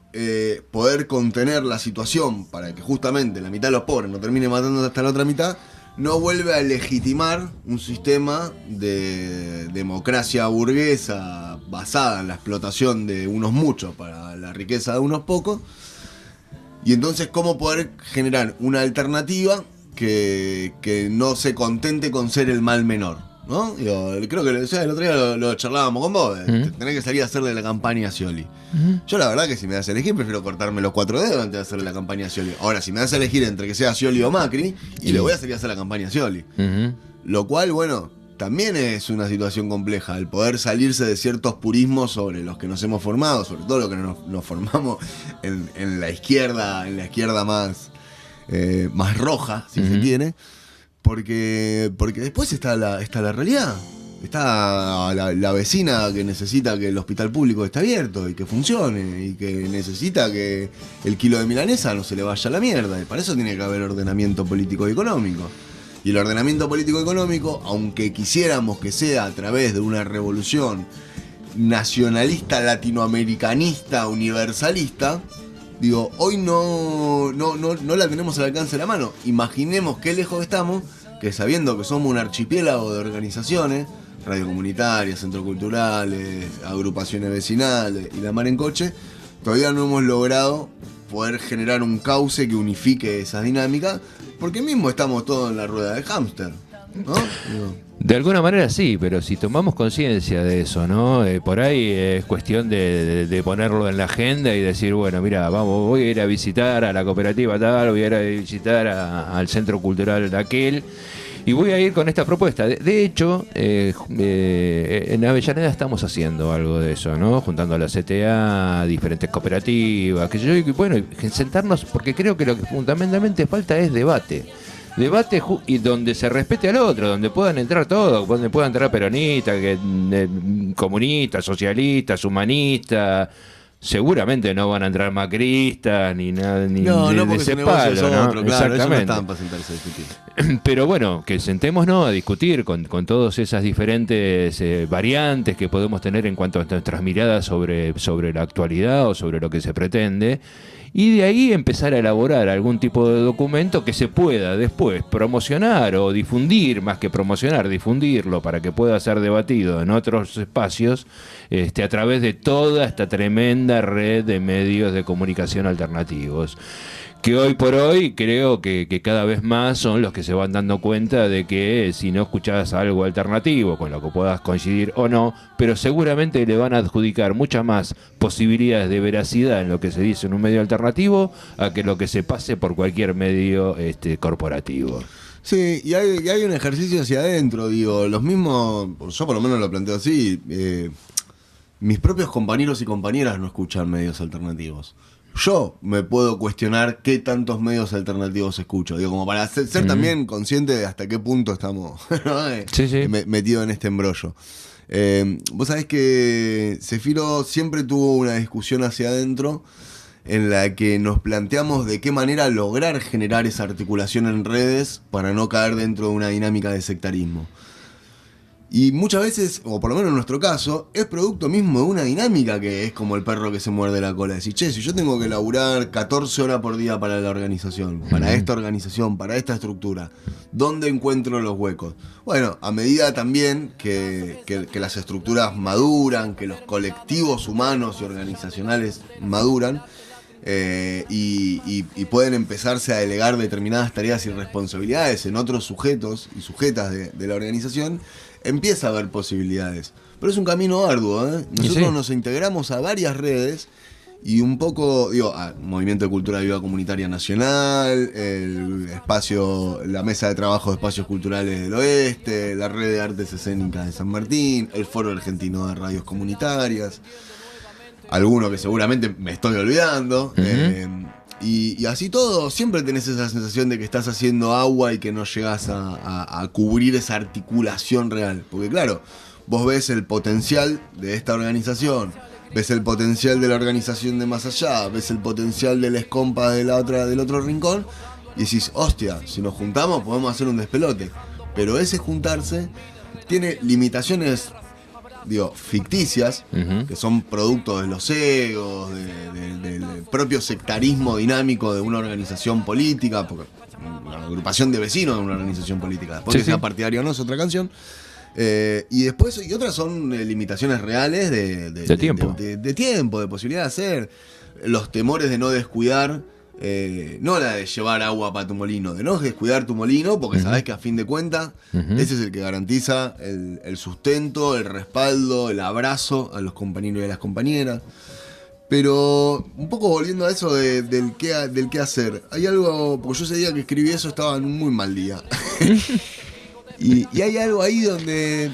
poder contener la situación para que justamente la mitad de los pobres no termine matando hasta la otra mitad, no vuelve a legitimar un sistema de democracia burguesa basada en la explotación de unos muchos para la riqueza de unos pocos? Y entonces, ¿cómo poder generar una alternativa que no se contente con ser el mal menor? ¿No? Yo creo que el otro día lo charlábamos con vos. Tenés que salir a hacerle la campaña a Scioli. Yo la verdad que si me das a elegir prefiero cortarme los 4 dedos antes de hacerle la campaña a Scioli. Ahora, si me das a elegir entre que sea Scioli o Macri, y le voy a salir a hacer la campaña a Scioli. Lo cual, bueno, también es una situación compleja, el poder salirse de ciertos purismos sobre los que nos hemos formado, sobre todo lo que nos formamos en la izquierda más roja, si se quiere. Porque después está la realidad. Está la vecina que necesita que el hospital público esté abierto y que funcione, y que necesita que el kilo de milanesa no se le vaya a la mierda. Y para eso tiene que haber ordenamiento político y económico. Y el ordenamiento político y económico, aunque quisiéramos que sea a través de una revolución nacionalista, latinoamericanista, universalista, digo, hoy no la tenemos al alcance de la mano. Imaginemos qué lejos estamos, que sabiendo que somos un archipiélago de organizaciones, radio comunitarias, centros culturales, agrupaciones vecinales y la mar en coche, todavía no hemos logrado poder generar un cauce que unifique esas dinámicas, porque mismo estamos todos en la rueda de hámster, ¿no? De alguna manera sí, pero si tomamos conciencia de eso, ¿no? Por ahí es cuestión de ponerlo en la agenda y decir, bueno, mira, voy a ir a visitar a la cooperativa tal, voy a ir a visitar al centro cultural de aquel, y voy a ir con esta propuesta. De hecho, en Avellaneda estamos haciendo algo de eso, ¿no? Juntando a la CTA, diferentes cooperativas, que yo, y bueno, sentarnos, porque creo que lo que fundamentalmente falta es debate y donde se respete al otro, donde puedan entrar todos, donde puedan entrar peronistas, comunistas, socialistas, humanistas. Seguramente no van a entrar macristas ni nada, ni de ese palo, ¿no? Otro, claro, exactamente. No están para sentarse a discutir. Pero bueno, que sentémonos a discutir con todas esas diferentes variantes que podemos tener en cuanto a nuestras miradas sobre la actualidad o sobre lo que se pretende. Y de ahí empezar a elaborar algún tipo de documento que se pueda después promocionar o difundir, más que promocionar, difundirlo para que pueda ser debatido en otros espacios a través de toda esta tremenda red de medios de comunicación alternativos. Que hoy por hoy creo que cada vez más son los que se van dando cuenta de que si no escuchás algo alternativo, con lo que puedas coincidir o no, pero seguramente le van a adjudicar muchas más posibilidades de veracidad en lo que se dice en un medio alternativo a que lo que se pase por cualquier medio corporativo. Sí, y hay un ejercicio hacia adentro, digo, los mismos, yo por lo menos lo planteo así, mis propios compañeros y compañeras no escuchan medios alternativos. Yo me puedo cuestionar qué tantos medios alternativos escucho, digo, como para ser también consciente de hasta qué punto estamos ¿no? Metidos en este embrollo. Vos sabés que Cefiro siempre tuvo una discusión hacia adentro en la que nos planteamos de qué manera lograr generar esa articulación en redes para no caer dentro de una dinámica de sectarismo. Y muchas veces, o por lo menos en nuestro caso, es producto mismo de una dinámica que es como el perro que se muerde la cola. Decir, che, si yo tengo que laburar 14 horas por día para la organización, para esta organización, para esta estructura, ¿dónde encuentro los huecos? Bueno, a medida también que las estructuras maduran, que los colectivos humanos y organizacionales maduran, y pueden empezarse a delegar determinadas tareas y responsabilidades en otros sujetos y sujetas de la organización, empieza a haber posibilidades. Pero es un camino arduo, ¿eh? Nosotros nos integramos a varias redes y un poco, digo, Movimiento de Cultura Viva Comunitaria Nacional, el espacio, la Mesa de Trabajo de Espacios Culturales del Oeste, la Red de Artes Escénicas de San Martín, el Foro Argentino de Radios Comunitarias, alguno que seguramente me estoy olvidando. Y así todo, siempre tenés esa sensación de que estás haciendo agua y que no llegás a cubrir esa articulación real. Porque claro, vos ves el potencial de esta organización, ves el potencial de la organización de más allá, ves el potencial de las compas del otro rincón, y decís, hostia, si nos juntamos podemos hacer un despelote. Pero ese juntarse tiene limitaciones, digo, ficticias, que son producto de los egos, del propio sectarismo dinámico de una organización política, porque una agrupación de vecinos de una organización política, después que sea partidario o no es otra canción. Y después, y otras son limitaciones reales de tiempo, de posibilidad de hacer, los temores de no descuidar. No la de llevar agua para tu molino, de no descuidar tu molino, porque sabés que a fin de cuentas ese es el que garantiza el sustento, el respaldo, el abrazo a los compañeros y a las compañeras. Pero un poco volviendo a eso del qué hacer, hay algo, porque yo ese día que escribí eso estaba en un muy mal día. y hay algo ahí donde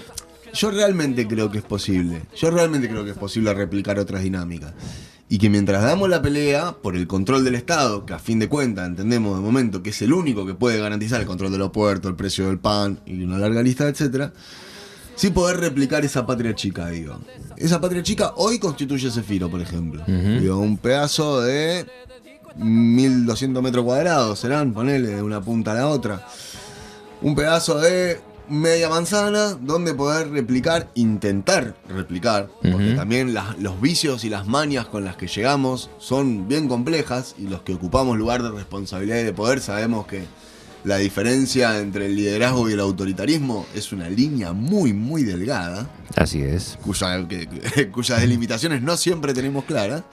yo realmente creo que es posible. Yo realmente creo que es posible replicar otras dinámicas. Y que mientras damos la pelea por el control del Estado, que a fin de cuentas entendemos de momento que es el único que puede garantizar el control de los puertos, el precio del pan y una larga lista, etcétera, sí poder replicar esa patria chica, digo. Esa patria chica hoy constituye Cefiro, por ejemplo. Digo, un pedazo de 1.200 metros cuadrados, serán, ponele, de una punta a la otra. Un pedazo de media manzana donde poder replicar, intentar replicar, porque también los vicios y las mañas con las que llegamos son bien complejas, y los que ocupamos lugar de responsabilidad y de poder sabemos que la diferencia entre el liderazgo y el autoritarismo es una línea muy, muy delgada. Así es. Cuyas delimitaciones no siempre tenemos claras.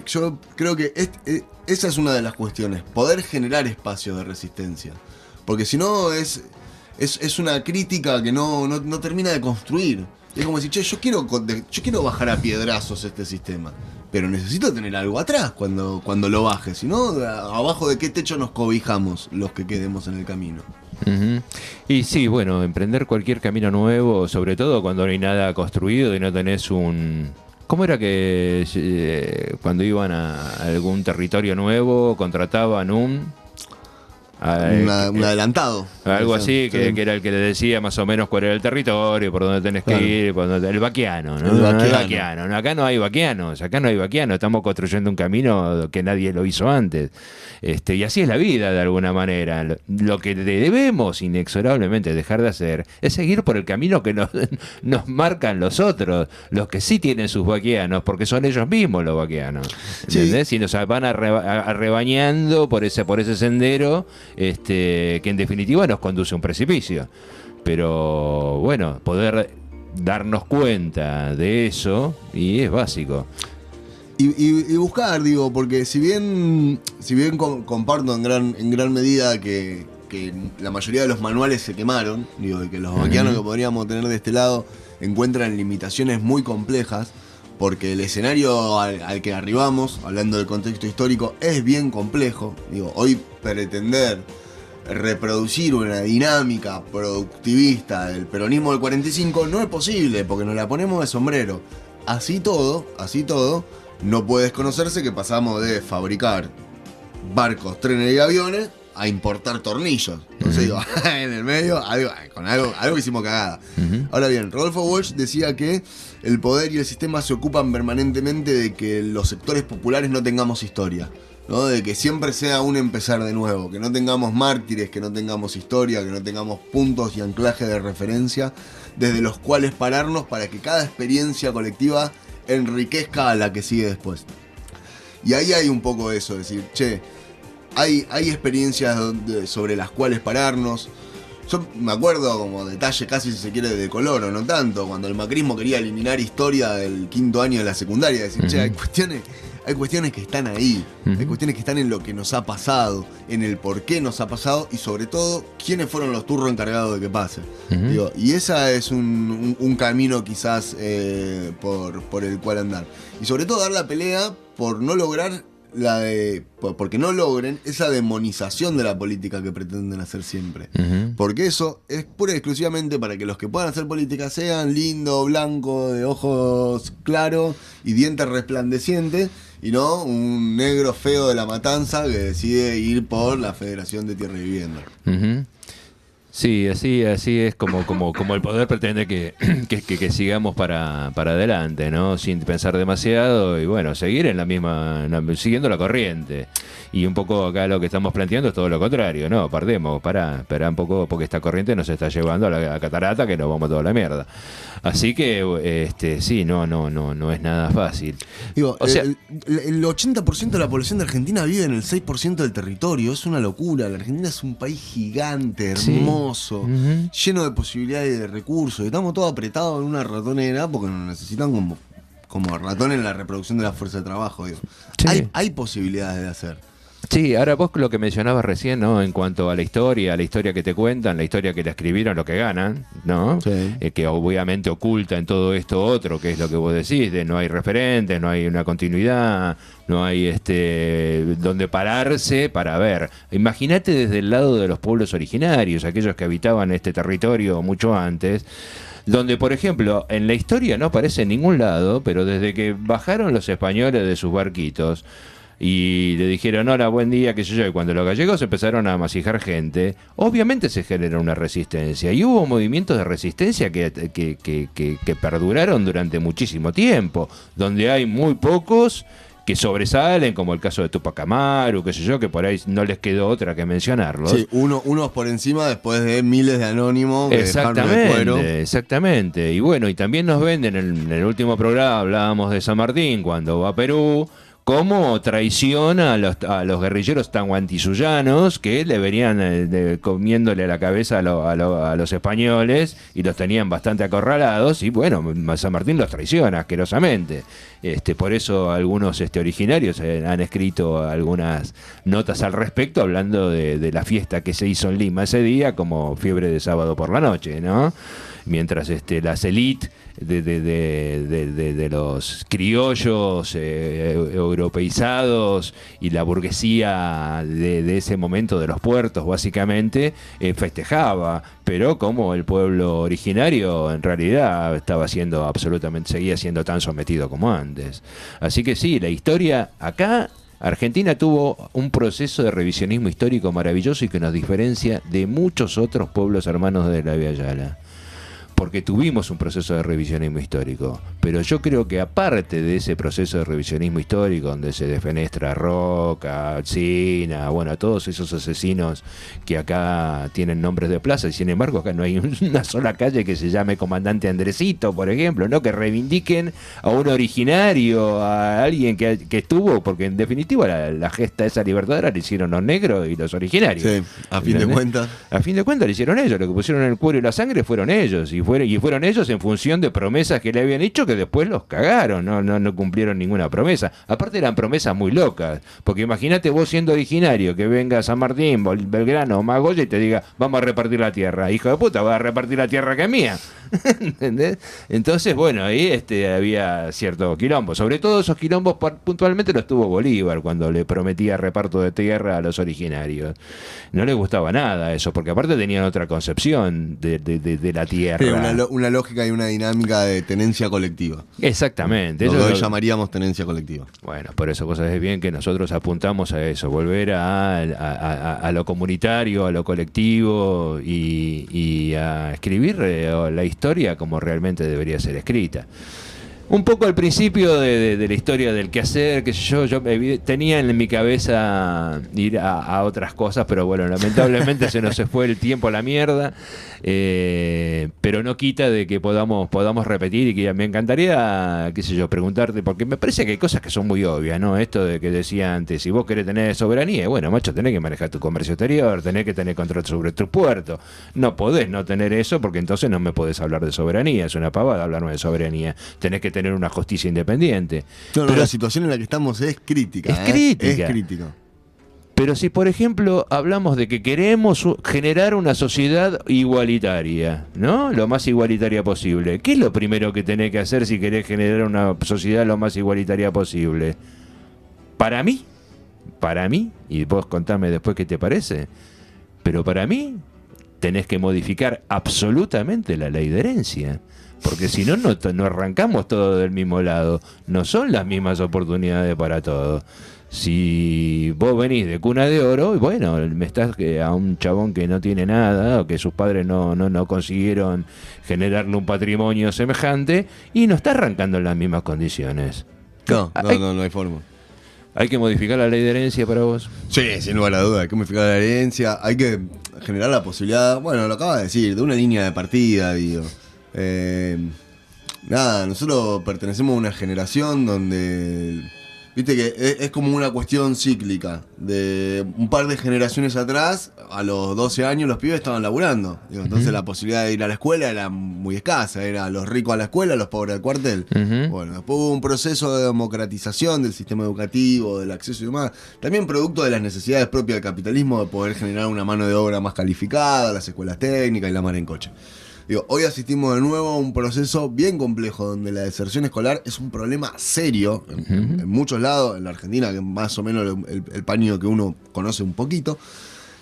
Yo creo que esa es una de las cuestiones, poder generar espacios de resistencia, porque si no es una crítica que no termina de construir. Es como decir, che, yo quiero bajar a piedrazos este sistema, pero necesito tener algo atrás cuando lo baje, si no, abajo de qué techo nos cobijamos los que quedemos en el camino. Y sí, bueno, emprender cualquier camino nuevo, sobre todo cuando no hay nada construido y no tenés un... ¿Cómo era que cuando iban a algún territorio nuevo contrataban un adelantado? Algo así, que era el que le decía más o menos cuál era el territorio, por dónde tenés que ir, el vaquiano, ¿no? El vaquiano. No, acá no hay vaquianos, estamos construyendo un camino que nadie lo hizo antes. Y así es la vida de alguna manera. Lo que debemos inexorablemente dejar de hacer es seguir por el camino que nos marcan los otros, los que sí tienen sus vaquianos, porque son ellos mismos los vaquianos. ¿Entendés? Y nos van arrebañando por ese sendero, que en definitiva nos conduce a un precipicio. Pero bueno, poder darnos cuenta de eso y es básico. Y buscar, digo, porque si bien comparto en gran medida que la mayoría de los manuales se quemaron, digo, y que los vaquianos que podríamos tener de este lado encuentran limitaciones muy complejas, porque el escenario al que arribamos, hablando del contexto histórico, es bien complejo. Digo, hoy pretender reproducir una dinámica productivista del peronismo del 45 no es posible, porque nos la ponemos de sombrero. Así todo, no puede desconocerse que pasamos de fabricar barcos, trenes y aviones a importar tornillos. Entonces digo, en el medio, algo hicimos cagada. Ahora bien, Rodolfo Walsh decía que el poder y el sistema se ocupan permanentemente de que los sectores populares no tengamos historia, ¿no? De que siempre sea un empezar de nuevo, que no tengamos mártires, que no tengamos historia, que no tengamos puntos y anclaje de referencia desde los cuales pararnos para que cada experiencia colectiva enriquezca a la que sigue después. Y ahí hay un poco eso, decir, che, hay experiencias sobre las cuales pararnos. Yo me acuerdo como detalle casi, si se quiere, de color o no tanto, cuando el macrismo quería eliminar historia del 5º año de la secundaria, decir, che, hay cuestiones que están ahí, hay cuestiones que están en lo que nos ha pasado, en el por qué nos ha pasado y sobre todo quiénes fueron los turros encargados de que pase. Digo, y esa es un camino quizás por el cual andar. Y sobre todo dar la pelea por no lograr porque no logren esa demonización de la política que pretenden hacer siempre. Porque eso es pura y exclusivamente para que los que puedan hacer política sean lindos, blancos, de ojos claros y dientes resplandecientes, y no un negro feo de la matanza que decide ir por la Federación de Tierra y Vivienda. Sí, así es como el poder pretende que sigamos para adelante, ¿no? Sin pensar demasiado y bueno, seguir siguiendo la corriente. Y un poco acá lo que estamos planteando es todo lo contrario, ¿no? Pará un poco porque esta corriente nos está llevando a la catarata que nos vamos toda la mierda. Así que, sí, no es nada fácil. Digo, o sea, el 80% de la población de Argentina vive en el 6% del territorio, es una locura. La Argentina es un país gigante, hermoso, lleno de posibilidades y de recursos. Estamos todos apretados en una ratonera porque nos necesitan como ratón en la reproducción de la fuerza de trabajo. Digo. Sí. Hay posibilidades de hacer. Sí, ahora vos lo que mencionabas recién, ¿no? En cuanto a la historia que te cuentan, la historia que la escribieron, lo que ganan, ¿no? Sí. Que obviamente oculta en todo esto otro, que es lo que vos decís, de no hay referentes, no hay una continuidad, no hay donde pararse para ver. Imagínate desde el lado de los pueblos originarios, aquellos que habitaban este territorio mucho antes, donde, por ejemplo, en la historia no aparece en ningún lado, pero desde que bajaron los españoles de sus barquitos y le dijeron hola, buen día, qué sé yo, y cuando los gallegos empezaron a masijar gente, obviamente se generó una resistencia y hubo movimientos de resistencia que perduraron durante muchísimo tiempo, donde hay muy pocos que sobresalen, como el caso de Tupac Amaru, qué sé yo, que por ahí no les quedó otra que mencionarlos. Sí, unos por encima después de miles de anónimos que dejaron el cuero. Exactamente. Y bueno, y también nos venden, en el último programa hablábamos de San Martín, cuando va a Perú, cómo traiciona a los guerrilleros tanguantisuyanos que le venían comiéndole la cabeza a los españoles y los tenían bastante acorralados, y bueno, San Martín los traiciona asquerosamente. Por eso algunos originarios han escrito algunas notas al respecto, hablando de la fiesta que se hizo en Lima ese día como fiebre de sábado por la noche, ¿no? Mientras las élites de los criollos europeizados y la burguesía de ese momento de los puertos básicamente festejaba, pero como el pueblo originario en realidad seguía siendo tan sometido como antes. Así que sí, la historia acá, Argentina tuvo un proceso de revisionismo histórico maravilloso y que nos diferencia de muchos otros pueblos hermanos de la Vía Yala. Porque tuvimos un proceso de revisionismo histórico, pero yo creo que aparte de ese proceso de revisionismo histórico donde se defenestra a Roca, Alsina, bueno, a todos esos asesinos que acá tienen nombres de plaza, y sin embargo acá no hay una sola calle que se llame Comandante Andresito, por ejemplo, ¿no? Que reivindiquen a un originario, a alguien que estuvo, porque en definitiva la gesta esa libertadora la hicieron los negros y los originarios. Sí, a fin de cuentas. A fin de cuentas lo hicieron ellos, lo que pusieron el cuero y la sangre fueron ellos, y fueron ellos en función de promesas que le habían hecho que después los cagaron, no cumplieron ninguna promesa. Aparte eran promesas muy locas, porque imagínate vos siendo originario, que venga San Martín, Belgrano o Magoya y te diga, vamos a repartir la tierra. Hijo de puta, vas a repartir la tierra que es mía. ¿Entendés? Entonces, bueno, ahí había cierto quilombo. Sobre todo esos quilombos puntualmente los tuvo Bolívar cuando le prometía reparto de tierra a los originarios. No le gustaba nada eso, porque aparte tenían otra concepción de la tierra. Sí, una lógica y una dinámica de tenencia colectiva. Exactamente. Lo que hoy llamaríamos tenencia colectiva. Bueno, por eso vos sabés bien que nosotros apuntamos a eso, volver a lo comunitario, a lo colectivo y a escribir la historia como realmente debería ser escrita. Un poco al principio de la historia del quehacer, qué sé yo tenía en mi cabeza ir a otras cosas, pero bueno, lamentablemente se nos fue el tiempo a la mierda, pero no quita de que podamos repetir y que me encantaría, qué sé yo, preguntarte, porque me parece que hay cosas que son muy obvias, ¿no? Esto de que decía antes, si vos querés tener soberanía, bueno, macho, tenés que manejar tu comercio exterior, tenés que tener control sobre tu puerto, no podés no tener eso porque entonces no me podés hablar de soberanía, es una pavada hablarme de soberanía, tenés que tener una justicia independiente. No, pero la situación en la que estamos es crítica. Es crítica. Es crítica. Pero si, por ejemplo, hablamos de que queremos generar una sociedad igualitaria, ¿no? Lo más igualitaria posible. ¿Qué es lo primero que tenés que hacer si querés generar una sociedad lo más igualitaria posible? Para mí, y vos contame después qué te parece, pero para mí tenés que modificar absolutamente la ley de herencia. Porque si no, no arrancamos todos del mismo lado. No son las mismas oportunidades para todos. Si vos venís de cuna de oro, bueno, me estás a un chabón que no tiene nada, o que sus padres no consiguieron generarle un patrimonio semejante, y no está arrancando en las mismas condiciones. No hay forma. ¿Hay que modificar la ley de herencia para vos? Sí, sin lugar a duda, hay que modificar la herencia, hay que generar la posibilidad, bueno, lo acabas de decir, de una línea de partida, digo. Nosotros pertenecemos a una generación donde, viste que es como una cuestión cíclica. De un par de generaciones atrás, a los 12 años los pibes estaban laburando. Digo, entonces la posibilidad de ir a la escuela era muy escasa. Era los ricos a la escuela, los pobres al cuartel. Bueno, después hubo un proceso de democratización del sistema educativo, del acceso y demás. También producto de las necesidades propias del capitalismo de poder generar una mano de obra más calificada, las escuelas técnicas y la mar en coche. Digo, hoy asistimos de nuevo a un proceso bien complejo donde la deserción escolar es un problema serio en muchos lados, en la Argentina, que es más o menos el paño que uno conoce un poquito,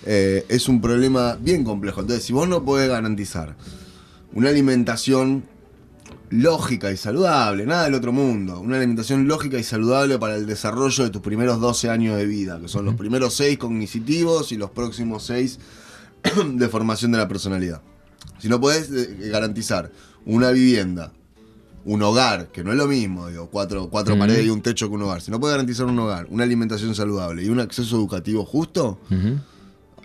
es un problema bien complejo. Entonces, si vos no podés garantizar una alimentación lógica y saludable, nada del otro mundo, una alimentación lógica y saludable para el desarrollo de tus primeros 12 años de vida, que son los primeros 6 cognitivos y los próximos 6 de formación de la personalidad. Si no podés garantizar una vivienda, un hogar, que no es lo mismo, digo, cuatro paredes y un techo que un hogar. Si no podés garantizar un hogar, una alimentación saludable y un acceso educativo justo,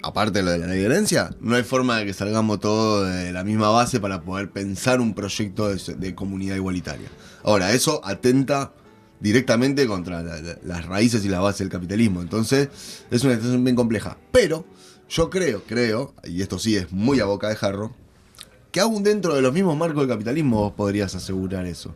aparte de lo de la ley de herencia, no hay forma de que salgamos todos de la misma base para poder pensar un proyecto de comunidad igualitaria. Ahora, eso atenta directamente contra las raíces y la base del capitalismo. Entonces, es una situación bien compleja. Pero yo creo, y esto sí es muy a boca de jarro, que aún dentro de los mismos marcos del capitalismo vos podrías asegurar eso.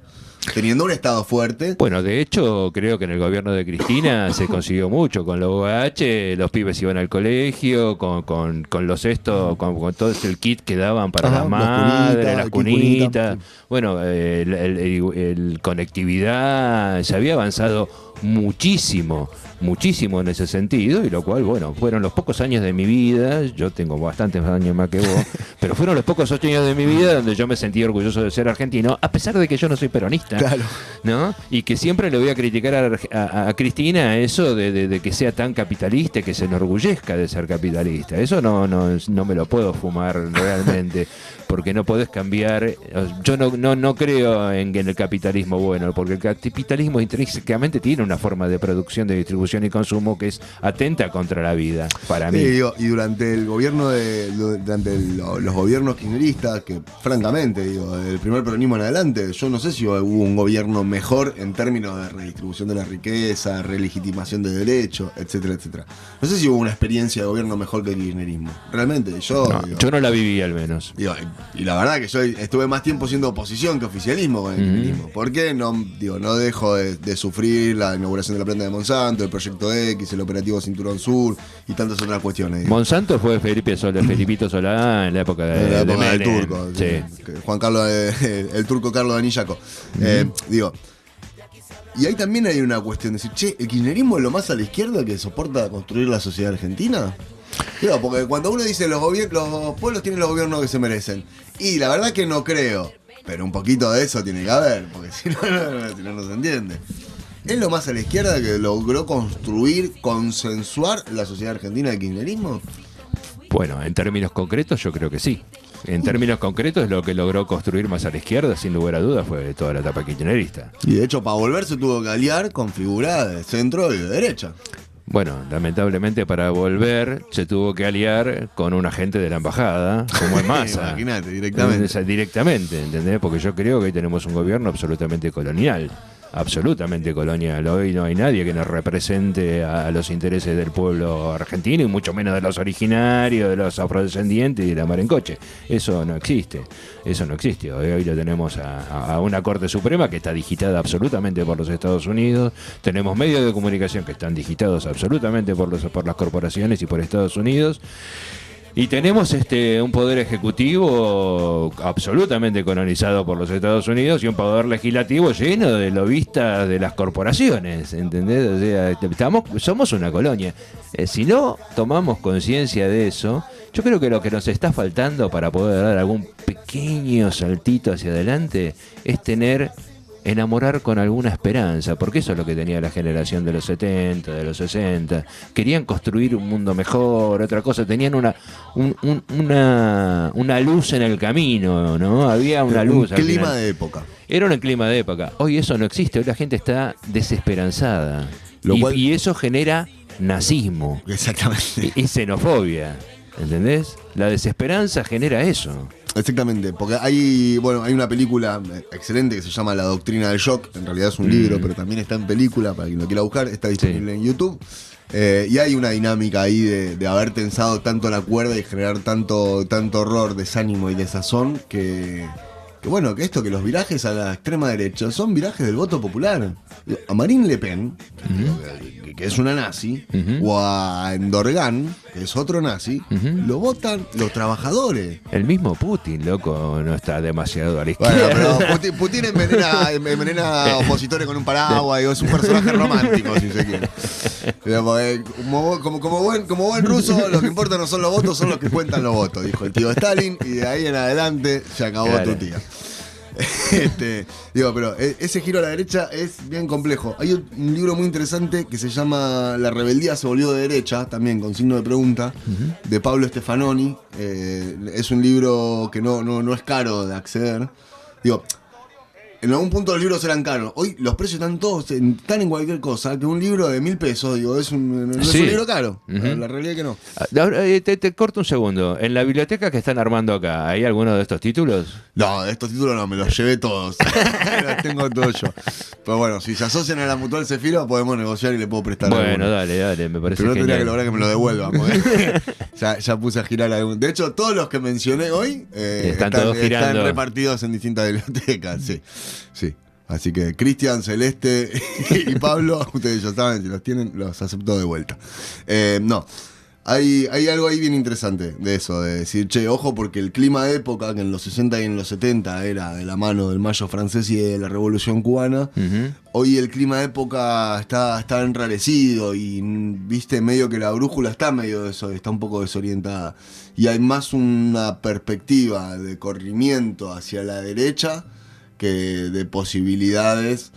Teniendo un Estado fuerte. Bueno, de hecho, creo que en el gobierno de Cristina se consiguió mucho. Con la UH, los pibes iban al colegio, con los estos, con todo el kit que daban para las madres, las cunitas. Bueno, el conectividad, se había avanzado muchísimo en ese sentido, y lo cual, bueno, fueron los pocos años de mi vida, yo tengo bastantes años más que vos, pero fueron los pocos 8 años de mi vida donde yo me sentí orgulloso de ser argentino, a pesar de que yo no soy peronista, claro, ¿no? Y que siempre le voy a criticar a Cristina eso de que sea tan capitalista, que se enorgullezca de ser capitalista. Eso no me lo puedo fumar realmente, porque no podés cambiar. Yo no creo en el capitalismo bueno, porque el capitalismo intrínsecamente tiene tiene una forma de producción, de distribución y consumo que es atenta contra la vida, para mí. Sí, digo, y durante el gobierno los gobiernos kirchneristas, que francamente, digo, del primer peronismo en adelante, yo no sé si hubo un gobierno mejor en términos de redistribución de la riqueza, relegitimación de derechos, etcétera, etcétera. No sé si hubo una experiencia de gobierno mejor que el kirchnerismo. Realmente, yo no la viví al menos. Digo, y la verdad que yo estuve más tiempo siendo oposición que oficialismo con el kirchnerismo. ¿Por qué? No dejo de sufrir la inauguración de la planta de Monsanto, el proyecto X, el operativo Cinturón Sur y tantas otras cuestiones. Digo. Monsanto fue Felipito Solá en la época del Menem. turco. Sí. Juan Carlos, el turco Carlos Danillaco. Digo. Y ahí también hay una cuestión de decir, che, ¿el kirchnerismo es lo más a la izquierda que soporta construir la sociedad argentina? Digo, porque cuando uno dice los pueblos tienen los gobiernos que se merecen. Y la verdad que no creo. Pero un poquito de eso tiene que haber, porque si no se entiende. ¿Es lo más a la izquierda que logró construir, consensuar la sociedad argentina del kirchnerismo? Bueno, en términos concretos yo creo que sí. En términos concretos, lo que logró construir más a la izquierda, sin lugar a dudas, fue toda la etapa kirchnerista. Y de hecho, para volver se tuvo que aliar con figuras de centro y de derecha. Bueno, lamentablemente para volver se tuvo que aliar con un agente de la embajada, como es Massa. Imagínate, directamente. Directamente, ¿entendés? Porque yo creo que hoy tenemos un gobierno absolutamente colonial. Absolutamente colonial. Hoy no hay nadie que nos represente a los intereses del pueblo argentino y mucho menos de los originarios, de los afrodescendientes y de la mar en coche. Eso no existe. Eso no existe. Hoy lo tenemos a una Corte Suprema que está digitada absolutamente por los Estados Unidos. Tenemos medios de comunicación que están digitados absolutamente por las corporaciones y por Estados Unidos. Y tenemos un poder ejecutivo absolutamente colonizado por los Estados Unidos y un poder legislativo lleno de lobistas de las corporaciones, ¿entendés? O sea, somos una colonia. Si no tomamos conciencia de eso, yo creo que lo que nos está faltando para poder dar algún pequeño saltito hacia adelante es enamorar con alguna esperanza, porque eso es lo que tenía la generación de los 70, de los 60. Querían construir un mundo mejor, otra cosa, tenían una luz en el camino, ¿no? Había una luz. Un clima de época. Era un clima de época. Hoy eso no existe, hoy la gente está desesperanzada. Y eso genera nazismo. Exactamente. Y xenofobia, ¿entendés? La desesperanza genera eso. Exactamente, porque hay una película excelente que se llama La Doctrina del Shock, en realidad es un libro, pero también está en película, para quien lo quiera buscar, está disponible en YouTube. Y hay una dinámica ahí de haber tensado tanto la cuerda y generar tanto horror, desánimo y desazón que que los virajes a la extrema derecha son virajes del voto popular. A Marine Le Pen, que es una nazi, o a Endorgan, que es otro nazi, lo votan los trabajadores. El mismo Putin, loco, no está demasiado a la izquierda. Bueno, pero Putin envenena opositores con un paraguas y es un personaje romántico, si se quiere. Como buen ruso, lo que importa no son los votos, son los que cuentan los votos, dijo el tío Stalin, y de ahí en adelante se acabó tu tía. Pero ese giro a la derecha es bien complejo. Hay un libro muy interesante que se llama La rebeldía se volvió de derecha, también con signo de pregunta, de Pablo Stefanoni. Es un libro que no es caro de acceder. En algún punto los libros eran caros. Hoy los precios están en cualquier cosa. Que un libro de 1.000 pesos, no es un libro caro. La realidad es que no. Ahora, te corto un segundo. En la biblioteca que están armando acá, ¿hay alguno de estos títulos? No, de estos títulos no, me los llevé todos. Los tengo todos yo. Pero bueno, si se asocian a la Mutual Cefiro, podemos negociar y le puedo prestar. Bueno, dale, me parece pero no genial. tendría que lograr que me lo devuelvan. Ya puse a girar algún. De hecho, todos los que mencioné hoy están repartidos en distintas bibliotecas, sí. Así que Cristian, Celeste y Pablo, ustedes ya saben, si los tienen, los acepto de vuelta. Hay algo ahí bien interesante de eso, de decir, ojo, porque el clima de época, que en los 60 y en los 70 era de la mano del Mayo francés y de la Revolución cubana, hoy el clima de época está enrarecido y, viste, medio que la brújula está un poco desorientada. Y hay más una perspectiva de corrimiento hacia la derecha que de posibilidades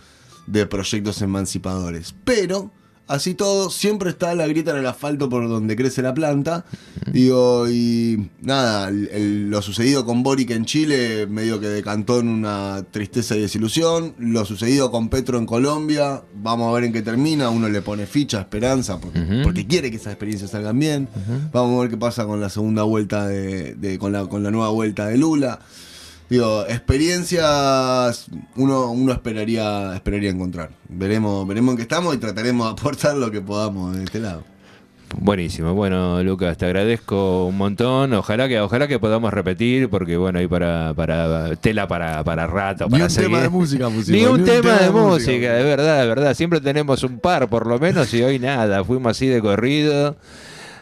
de proyectos emancipadores. Pero así todo, siempre está la grieta en el asfalto por donde crece la planta. Digo, y nada, lo sucedido con Boric en Chile medio que decantó en una tristeza y desilusión. Lo sucedido con Petro en Colombia, vamos a ver en qué termina. Uno le pone ficha, esperanza, porque quiere que esas experiencias salgan bien. Vamos a ver qué pasa con la segunda vuelta con la nueva vuelta de Lula. Digo, experiencias uno esperaría encontrar. Veremos en qué estamos y trataremos de aportar lo que podamos de este lado. Buenísimo. Bueno, Lucas, te agradezco un montón. Ojalá que podamos repetir, porque bueno, hay para tela para rato, para seguir. Tema de música Ni un tema de música, de verdad. Siempre tenemos un par, por lo menos, y hoy nada. Fuimos así de corrido.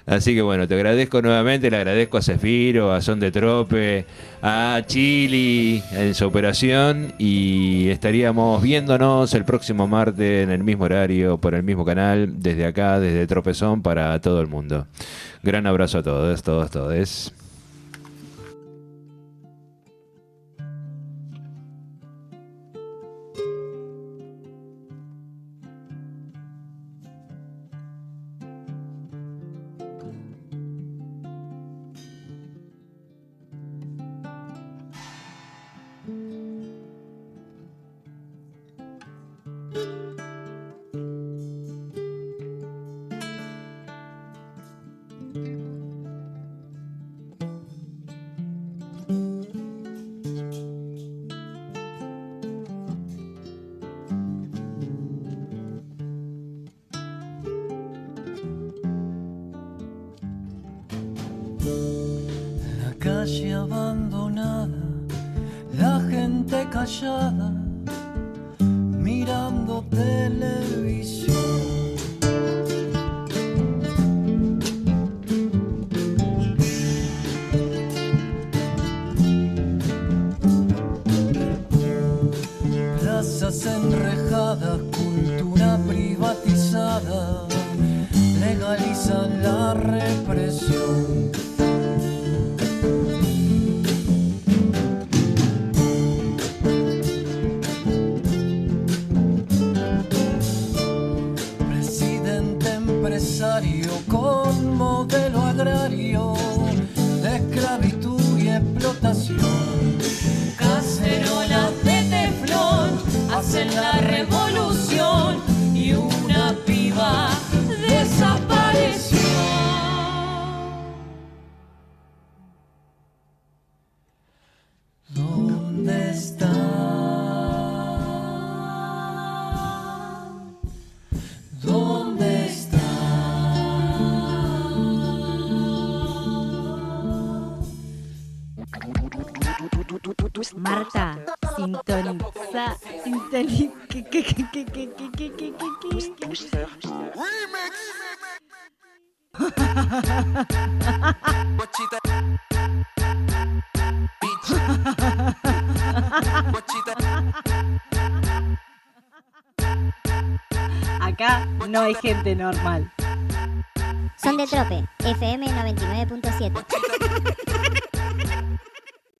Así que bueno, te agradezco nuevamente, le agradezco a Zefiro, a Son de Trope, a Chili en su operación, y estaríamos viéndonos el próximo martes en el mismo horario, por el mismo canal, desde acá, desde Tropezón para todo el mundo. Gran abrazo a todos. Calle abandonada, la gente callada, mirando televisión. Plazas enrejadas, cultura privatizada, legalizan la represión. Con modelo agrario de esclavitud y explotación. Cacerolas de teflón hacen la revolución y una piba desapareció. ¿Dónde está? ¿Dónde está? Marta, sintoniza. Acá no hay gente normal. Son de Trope, FM 99.7.